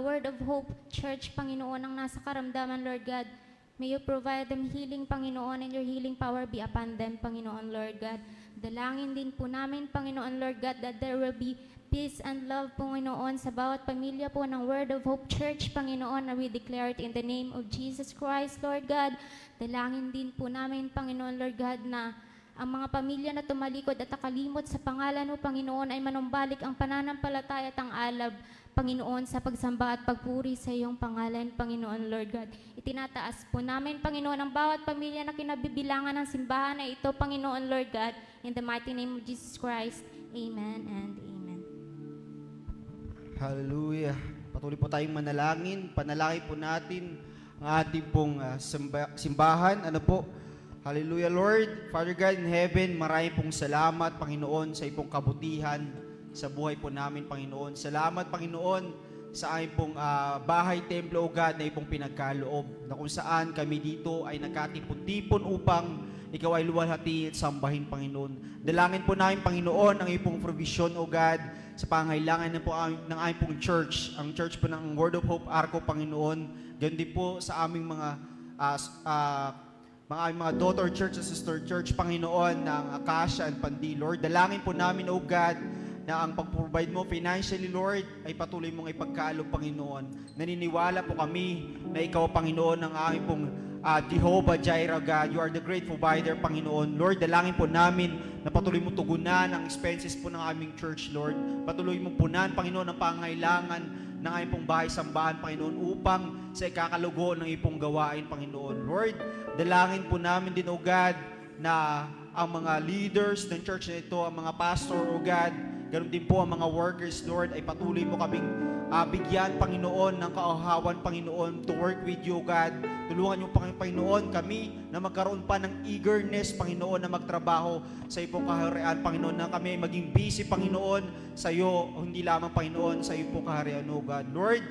Word of Hope Church, Panginoon, ang nasa karamdaman, Lord God, may you provide them healing, Panginoon, and your healing power be upon them, Panginoon, Lord God. Dalangin din po namin, Panginoon Lord God, that there will be peace and love, Panginoon, sa bawat pamilya po ng Word of Hope Church, Panginoon, na we declare it in the name of Jesus Christ, Lord God. Dalangin din po namin, Panginoon Lord God, na ang mga pamilya na tumalikod at nakalimot sa pangalan mo, Panginoon, ay manumbalik ang pananampalataya at ang alab, Panginoon, sa pagsamba at pagpuri sa iyong pangalan, Panginoon Lord God. Itinataas po namin, Panginoon, ang bawat pamilya na kinabibilangan ng simbahan na ito, Panginoon Lord God, in the mighty name of Jesus Christ. Amen and amen. Hallelujah. Patuloy po tayong manalangin. Panalangin po natin ang ating pong simbahan. Ano po? Hallelujah, Lord. Father God in heaven, maraming pong salamat, Panginoon, sa iyong kabutihan sa buhay po namin, Panginoon. Salamat, Panginoon, sa aming pong bahay, templo, O God, na ipong pinagkaloob, na kung saan kami dito ay nagkatipon-tipon upang ikaw ay luwalhati at sambahin, Panginoon. Dalangin po namin, Panginoon, ang iyong provision, O God, sa pangailangan ng aming pong church, ang church po ng Word of Hope Arco, Panginoon. Ganun din po sa aming mga daughter church at sister church, Panginoon, ng Acacia and Pandi, Lord. Dalangin po namin, O God, na ang pag-provide mo financially, Lord, ay patuloy mong ipagkaalog, Panginoon. Naniniwala po kami na ikaw, Panginoon, ang aming pong Jehovah Jireh, God. You are the great provider, Panginoon. Lord, dalangin po namin na patuloy mong tugunan ang expenses po ng aming church, Lord. Patuloy mong punan, Panginoon, ang pangailangan ng aming pong bahay-sambahan, Panginoon, upang sa ikakalugo ng ipong gawain, Panginoon. Lord, dalangin po namin din, O God, na ang mga leaders ng church na ito, ang mga pastor, O God, ganun din po ang mga workers, Lord, ay patuloy mo kaming bigyan, Panginoon, ng kauhawan, Panginoon, to work with you, God. Tulungan niyo, Panginoon, kami na magkaroon pa ng eagerness, Panginoon, na magtrabaho sa iyong kaharian, Panginoon, na kami maging busy, Panginoon, sa iyo, hindi lamang, Panginoon, sa iyong kaharian, O God. Lord,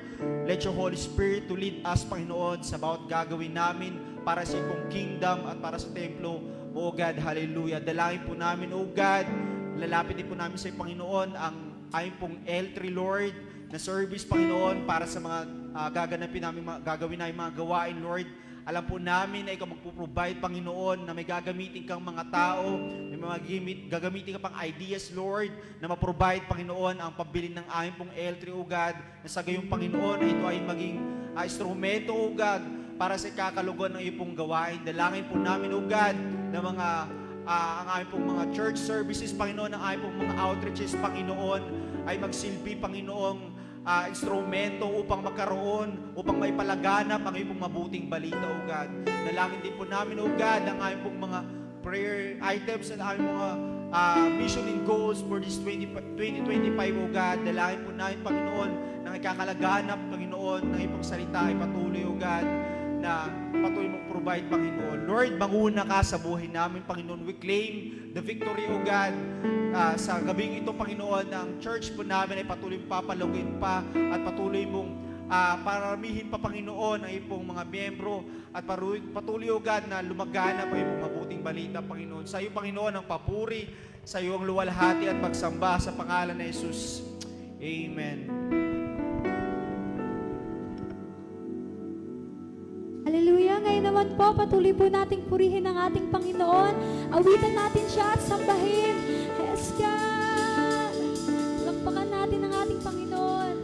let your Holy Spirit to lead us, Panginoon, sa bawat gagawin namin para sa iyong kingdom at para sa templo, O God. Hallelujah. Dalangin po namin, O God, lalapit din po namin sa iyo, Panginoon, ang aming pong L3, Lord, na service, Panginoon, para sa mga gagawin namin mga gawain, Lord. Alam po namin na ikaw magpo-provide, Panginoon, na may gagamitin kang mga tao, may gagamitin ka pang ideas, Lord, na ma-provide, Panginoon, ang pambili ng aming pong L3, O God, na sa gayong, Panginoon, na ito ay maging instrumento, O God, para sa ikakalugan ng iyong gawain. Dalangin po namin, O God, na ang aming pong mga church services, Panginoon, ang aming pong mga outreaches, Panginoon, ay magsilbi, Panginoong instrumento upang maipalaganap ang iyong pong mabuting balita, O God. Dalangin din po namin, O God, ang aming pong mga prayer items at aming mga mission and goals for this 2025, O God. Dalangin po namin, Panginoon, na ikakalaganap, Panginoon, ng iyong pong salita ay patuloy, O God, na patuloy mong provide, Panginoon. Lord, manguna ka sa buhay namin, Panginoon. We claim the victory, O God. Sa gabing ito, Panginoon, ang church po namin ay patuloy mong papalugin pa at patuloy mong paramihin pa, Panginoon, ang ipong mga miyembro at patuloy, O God, na lumaganap ang ipong mabuting balita, Panginoon. Sa iyo, Panginoon, ang papuri, sa iyo ang luwalhati at pagsamba sa pangalan ni Jesus. Amen. Hallelujah! Ngayon naman po, patuloy po nating purihin ang ating Panginoon. Awitan natin siya at sambahin. Yes, God! Lakpakan natin ang ating Panginoon.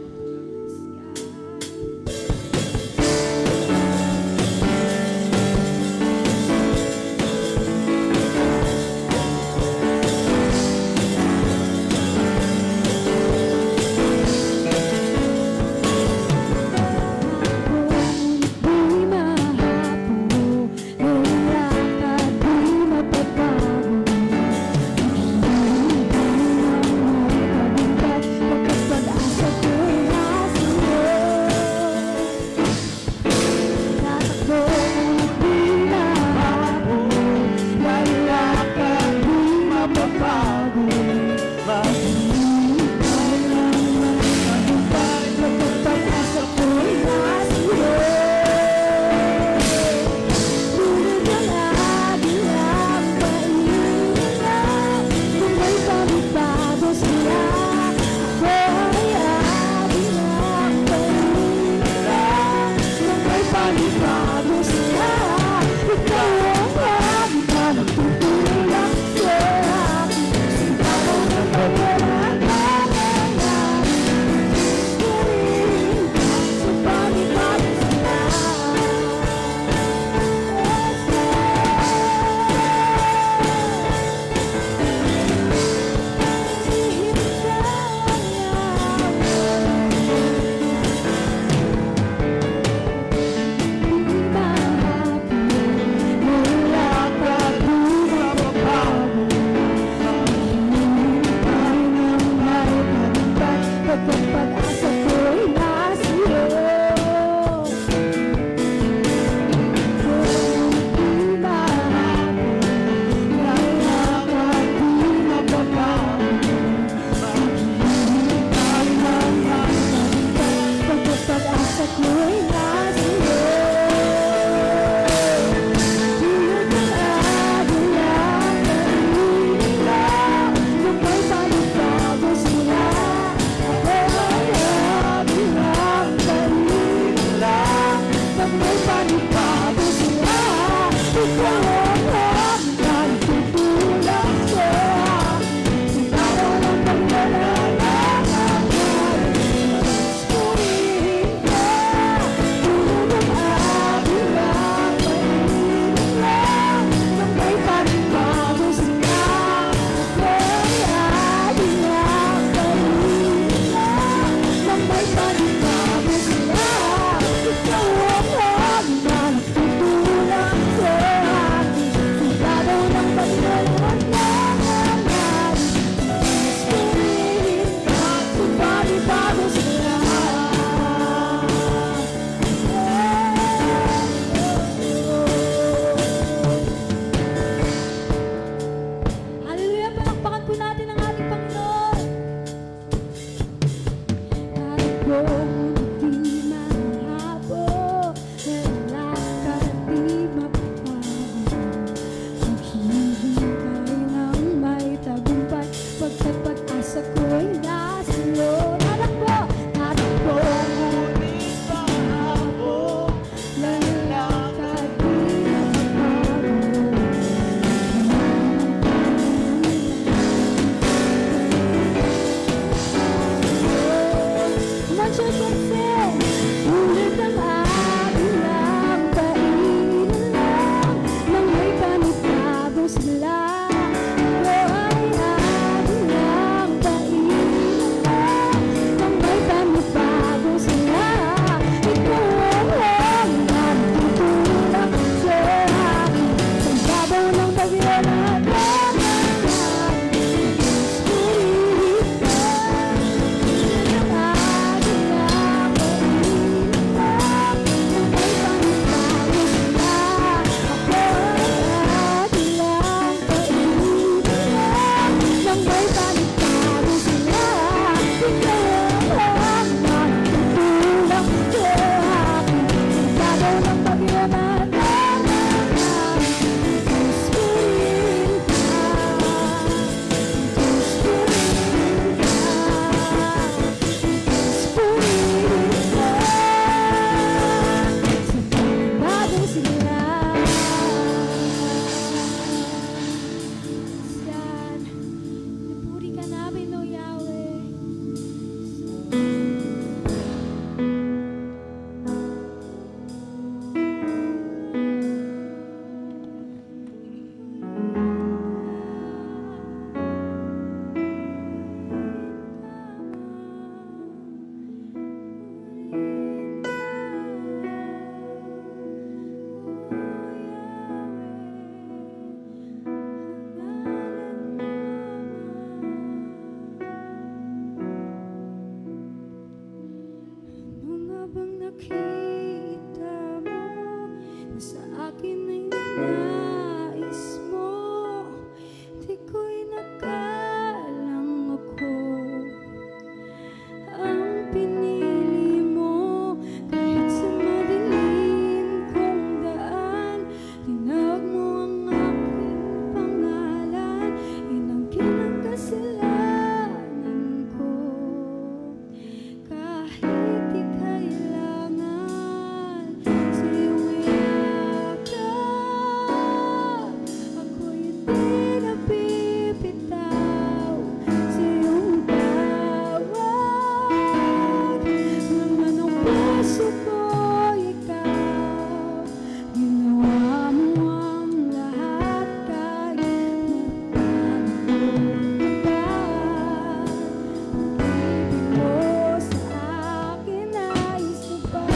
Pagkaspada ay ninais mo. Di ko'y nakalang ako ang pinili mo. Kahit sa madilim kong daan, tinawag mo ang aking pangalan. Inangkin ang kasalanan ko. Kahit di kailangan sa iyong yakap, ako'y hindi napipitaw sa iyong tawag. Naman ang puso ko, ikaw. Ginawa mo ang lahat kahit marami pa. Ibig mo sa akin ay sapat.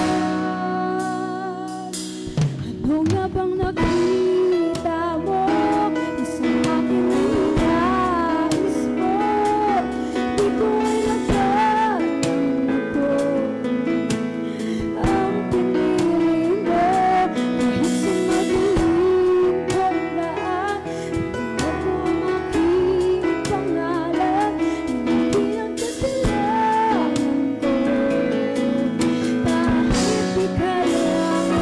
Ano nga bang nakita mo? Sa akin ay nais mo. Di ko ay nagkakaliko ang pinili mo. Kahit sa madilim kong daan, tinawag mo ang aking pangalan. Inangkin ang kasalanan ko. Kahit di kailangan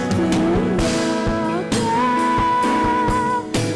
sa iyong yakap, ako'y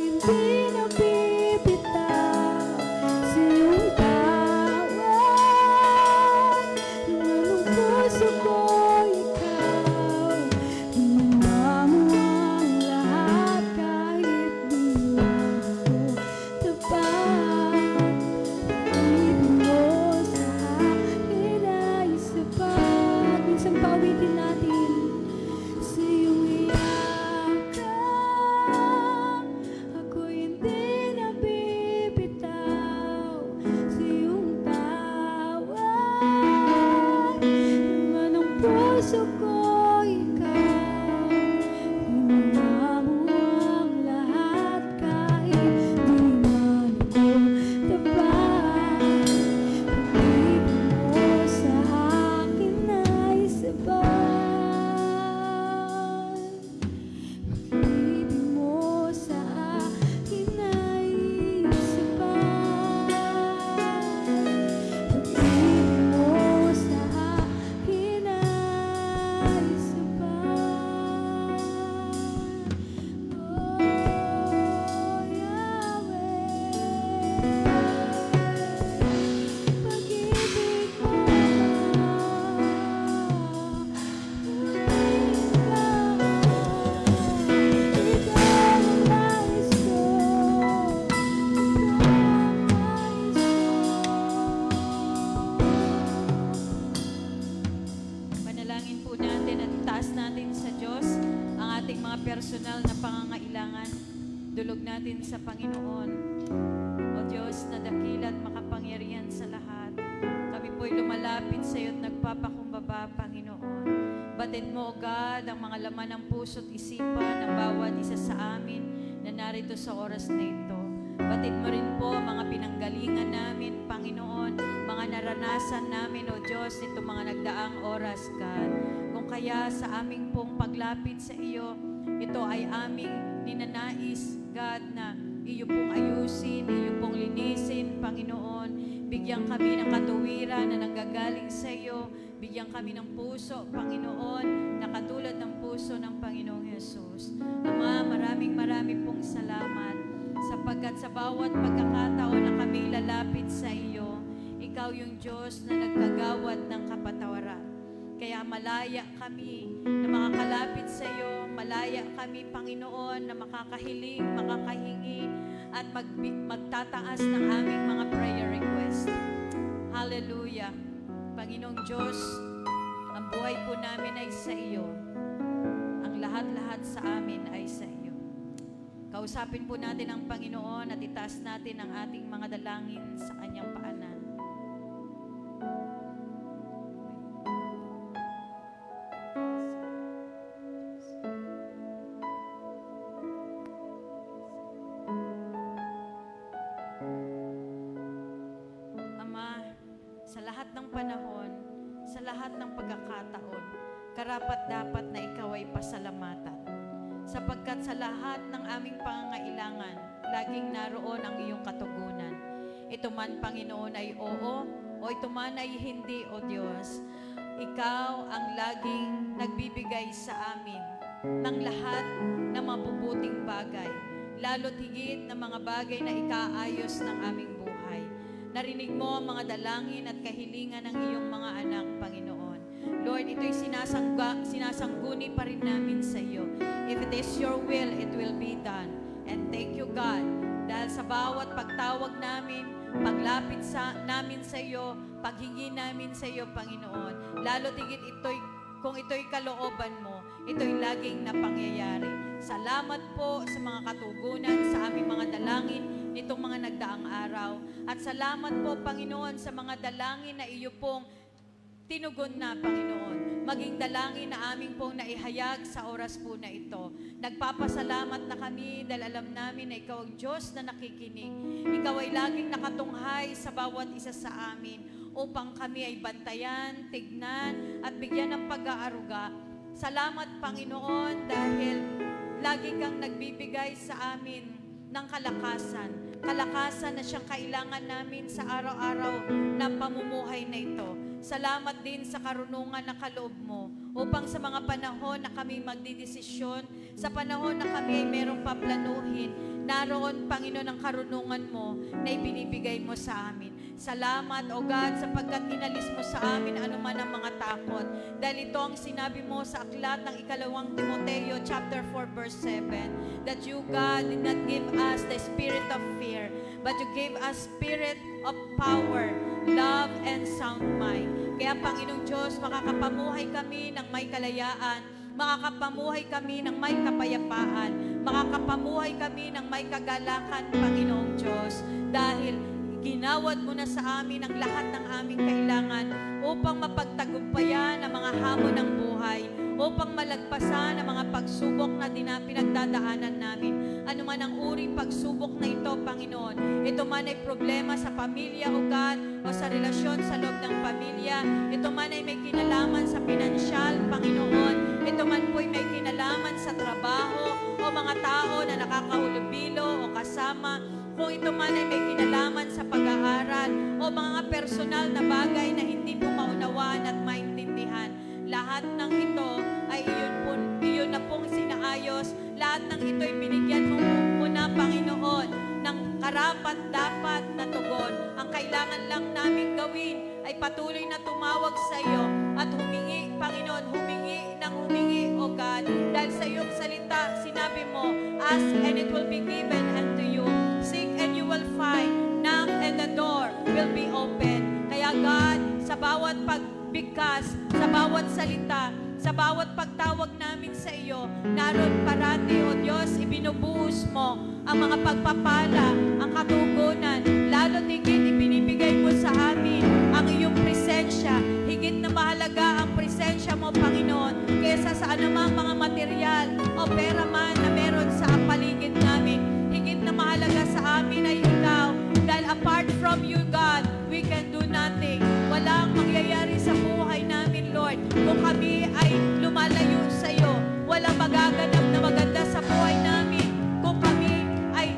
hindi nabibitaw sa iyong tawag. Ang puso ko, pagdudulog natin sa Panginoon. O Diyos na dakila at makapangyarihan sa lahat, kami po'y lumalapit sa iyo at nagpapakumbaba, Panginoon. Batid mo, O God, ang mga laman ng puso at isipan ng bawat isa sa amin na narito sa oras na ito. Batid mo rin po ang mga pinanggalingan namin, Panginoon, mga naranasan namin, O Diyos, itong mga nagdaang oras, God. Kung kaya sa aming pong paglapit sa iyo, ito ay aming ninanais, God, na iyo pong ayusin, iyo pong linisin, Panginoon. Bigyan kami ng katuwiran na nanggagaling sa iyo. Bigyan kami ng puso, Panginoon, na katulad ng puso ng Panginoong Yesus. Ama, maraming pong salamat sapagkat sa bawat pagkakataon na kami lalapit sa iyo, ikaw yung Diyos na nagkagawad ng kapatawaran. Kaya malaya kami na makakalapit sa iyo, malaya kami, Panginoon, na makakahiling, makakahingi, at magtataas ng aming mga prayer request. Hallelujah. Panginoong Diyos, ang buhay po namin ay sa iyo. Ang lahat-lahat sa amin ay sa iyo. Kausapin po natin ang Panginoon at itaas natin ang ating mga dalangin sa kanyang paanan. Sa lahat ng panahon, sa lahat ng pagkakataon, karapat-dapat na ikaw ay pasalamatan. Sapagkat sa lahat ng aming pangangailangan, laging naroon ang iyong katugunan. Ito man, Panginoon, ay oo, o ito man ay hindi, O Diyos. Ikaw ang laging nagbibigay sa amin ng lahat ng mabubuting bagay, lalo't higit ng mga bagay na ikaayos ng aming buhay. Narinig mo ang mga dalangin at kahilingan ng iyong mga anak, Panginoon. Lord, ito'y sinasangguni pa rin namin sa iyo. If it is your will, it will be done. And thank you, God, dahil sa bawat pagtawag namin, paglapit namin sa iyo, paghingi namin sa iyo, Panginoon. Lalo tigit kung ito'y kalooban mo, ito'y laging napangyayari. Salamat po sa mga katugunan, sa aming mga dalangin, nitong mga nagdaang araw. At salamat po, Panginoon, sa mga dalangin na iyo pong tinugon na, Panginoon. Maging dalangin na aming pong naihayag sa oras po na ito. Nagpapasalamat na kami dahil alam namin na ikaw ang Diyos na nakikinig. Ikaw ay laging nakatunghay sa bawat isa sa amin upang kami ay bantayan, tignan, at bigyan ng pag-aaruga. Salamat, Panginoon, dahil lagi kang nagbibigay sa amin ng kalakasan na siyang kailangan namin sa araw-araw na pamumuhay na ito. Salamat din sa karunungan na kaloob mo upang sa mga panahon na kami magdidesisyon, sa panahon na kami ay merong paplanuhin, naroon, Panginoon, ang karunungan mo na ibinibigay mo sa amin. Salamat, O God, sapagkat inalis mo sa amin anuman ang mga takot. Dahil ito ang sinabi mo sa aklat ng 2 Timoteo chapter 4 verse 7, that you, God, did not give us the spirit of fear, but you gave us spirit of power, love, and sound mind. Kaya, Panginoong Diyos, makakapamuhay kami ng may kalayaan, makakapamuhay kami ng may kapayapaan, makakapamuhay kami ng may kagalakan, Panginoong Diyos, dahil ginawad mo na sa amin ang lahat ng aming kailangan upang mapagtagumpayan ang mga hamon ng buhay, upang malagpasan ang mga pagsubok na pinagdadaanan namin. Ano man ang uring pagsubok na ito, Panginoon, ito man ay problema sa pamilya, O God, o sa relasyon sa loob ng pamilya, ito man ay may kinalaman sa pinansyal, Panginoon, ito man po ay may kinalaman sa trabaho o mga tao na nakakahulubilo o kasama, kung ito man ay may kinalaman sa pag-aaral o mga personal na bagay na hindi po maunawaan at maintindihan. Lahat ng ito ay iyon na pong sinaayos. Lahat ng ito ay binigyan mo muna, Panginoon, ng karapat-dapat na tugon. Ang kailangan lang namin gawin ay patuloy na tumawag sa iyo at humingi, Panginoon, humingi, O God. Dahil sa iyong salita, sinabi mo, ask and it will be given unto you. Seek and you will find. Knock and the door will be open. Kaya God, sa bawat pagbigkas, sa bawat salita, sa bawat pagtawag namin sa iyo, naroon parati, O Diyos, ibinubuhos mo ang mga pagpapala, ang katugunan. Lalo tigit ibinibigay mo sa amin ang iyong presensya. Higit na mahalaga ang presensya mo, Panginoon, kaysa sa anumang mga material o pera man na meron sa paligid namin. Higit na mahalaga sa amin ay ikaw. Dahil apart from you, God, we can do nothing. Walang mangyayari sa buhay namin, Lord, kung kami ay lumalayo sa iyo. Walang magaganap na maganda sa buhay namin kung kami ay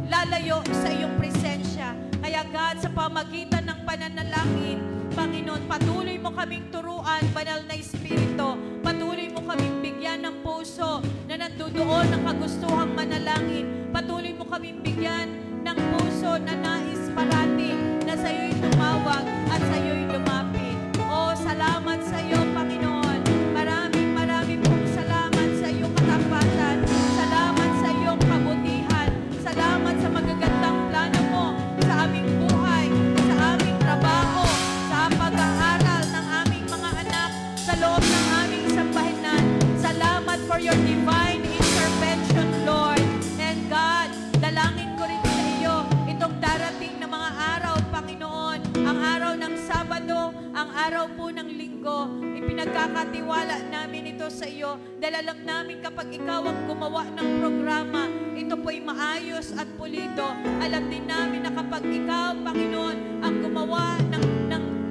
lalayo sa iyong presensya. Kaya God, sa pamagitan ng pananalangin, Panginoon, patuloy mo kaming turuan, Banal na Espiritu. Patuloy mo kaming bigyan ng puso na nandoon ang kagustuhang manalangin. Patuloy mo kaming bigyan ng puso na nais parating na sa iyo'y tumawag at sa iyo'y lumapit. O, salamat sa iyo, Panginoon. Maraming pong salamat sa iyong katapatan. Salamat sa iyong kabutihan. Salamat sa magagandang plano mo sa aming buhay, sa aming trabaho, sa pag-aaral ng aming mga anak, sa loob ng aming sambahinan. Salamat for your divine intervention, Lord. And God, dalangin ko rin sa iyo itong darating na mga araw, Panginoon, ang araw ng Sabado, ang araw po ng Linggo. Ipinagkakatiwala namin ito sa iyo dahil alam namin kapag ikaw ang gumawa ng programa, ito po'y maayos at pulido. Alam din namin na kapag ikaw, Panginoon, ang gumawa ng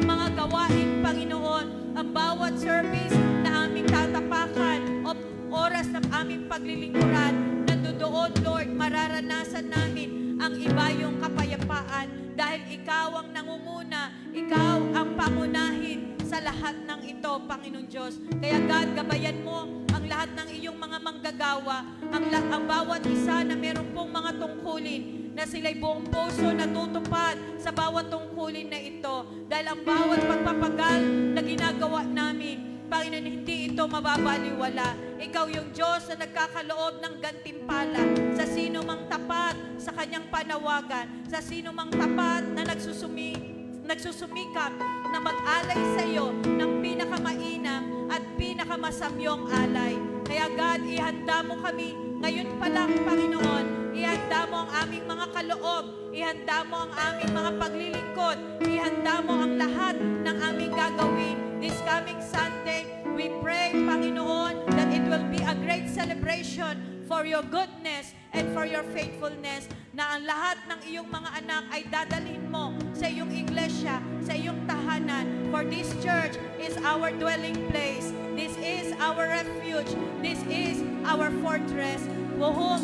mga gawain, Panginoon, ang bawat service na aming tatapakan o oras ng aming paglilingkuran, nandoon, Lord, mararanasan namin ang ibayong kapayapaan dahil ikaw ang nangunguna, ikaw ang pangunahin sa lahat ng ito, Panginoon Diyos. Kaya God, gabayan mo ang lahat ng iyong mga manggagawa, ang bawat isa na meron pong mga tungkulin, na sila'y buong puso natutupad sa bawat tungkulin na ito. Dahil ang bawat pagpapagal na ginagawa namin, Panginoon, hindi ito mababaliwala. Ikaw yung Diyos na nagkakaloob ng gantimpala sa sino mang tapat sa kanyang panawagan, sa sino mang tapat na nagsusumikap na mag-alay sa iyo ng pinakamainam at pinakamasamyong alay. Kaya God, ihanda mo kami ngayon pa lang, Panginoon. Ihanda mo ang aming mga kaloob, ihanda mo ang aming mga paglilingkod, ihanda mo ang lahat ng aming gagawin. This coming Sunday, we pray, Panginoon, that it will be a great celebration for your goodness and for your faithfulness, na ang lahat ng iyong mga anak ay dadalhin mo sa iyong iglesia, sa iyong tahanan. For this church is our dwelling place. This is our refuge. This is our fortress. For whom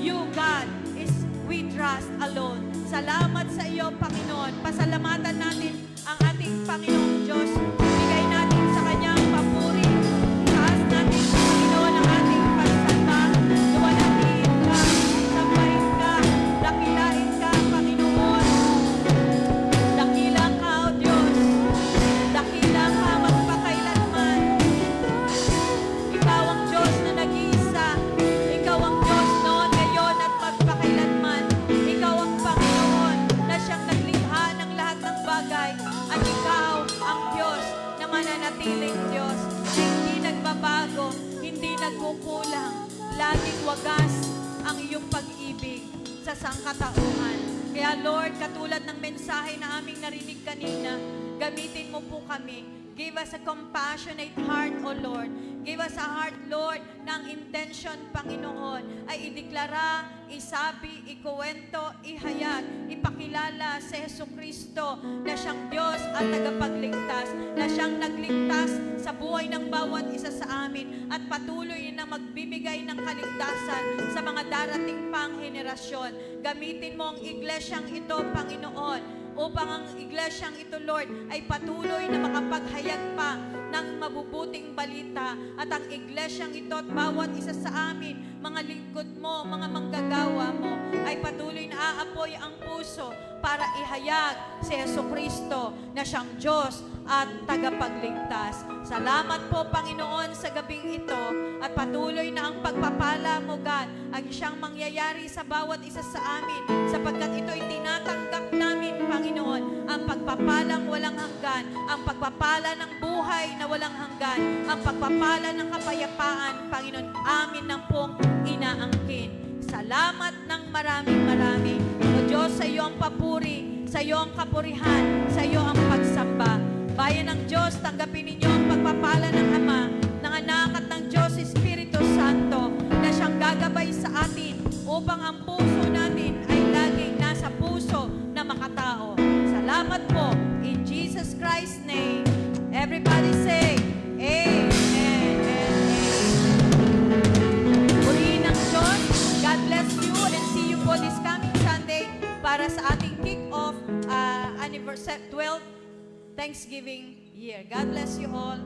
you, God, is we trust alone. Salamat sa iyo, Panginoon. Pasalamatan natin ang ating Panginoong Diyos. Bigay natin sa kanyang papuri. Taas natin, Panginoon, ang ating pagsamba. Luwalhatiin ka, sambahin ka, dakilain ka, Panginoon. Dakila ka, O Diyos. Dakila ka magpakailanman. Ikaw ang Diyos na nag-iisa. Ikaw ang Diyos noon, ngayon at magpakailanman. Ikaw ang Panginoon na siyang naglikha ng lahat ng bagay. At ikaw ang Diyos na mananatiling Diyos, na hindi nagbabago, hindi nagkukulang. Laging wagas ang iyong pag-ibig sa sangkatauhan. Kaya Lord, katulad ng mensahe na aming narinig kanina, gamitin mo po kami. Give us a compassionate heart, O Lord. Give us a heart, Lord, na ang intention, Panginoon, ay ideklara, isabi, ikuwento, ihayag, ipakilala si Jesucristo na siyang Diyos at tagapagligtas, na siyang nagligtas sa buhay ng bawat isa sa amin at patuloy na magbibigay ng kaligtasan sa mga darating pang henerasyon. Gamitin mo ang iglesyang ito, Panginoon, upang ang iglesyang ito, Lord, ay patuloy na makapaghayag pa ng mabubuting balita. At ang iglesyang ito at bawat isa sa amin, mga lingkod mo, mga manggagawa mo, ay patuloy na aapoy ang puso para ihayag si Jesucristo na siyang Diyos at tagapagligtas. Salamat po, Panginoon, sa gabing ito at patuloy na ang pagpapala mo, God, ang siyang mangyayari sa bawat isa sa amin sapagkat ito'y tinatanggap namin, Panginoon, ang pagpapalang walang hanggan, ang pagpapala ng buhay na walang hanggan, ang pagpapala ng kapayapaan, Panginoon, amin na pong inaangkin. Salamat ng maraming. O Diyos, sa iyo ang papuri, sa iyo ang kapurihan, sa iyo ang pagsamba. Bayan ng Diyos, tanggapin ninyo ang pagpapala ng Ama, ng Anak at ng Diyos Espiritu Santo na siyang gagabay sa atin upang ang puso natin ay laging nasa puso na makatao. Salamat po. In Jesus Christ's name, everybody say, Amen and Amen. Purihin ng Diyos. God bless you and see you po this coming Sunday para sa ating kick-off anniversary 12th Thanksgiving year. God bless you all.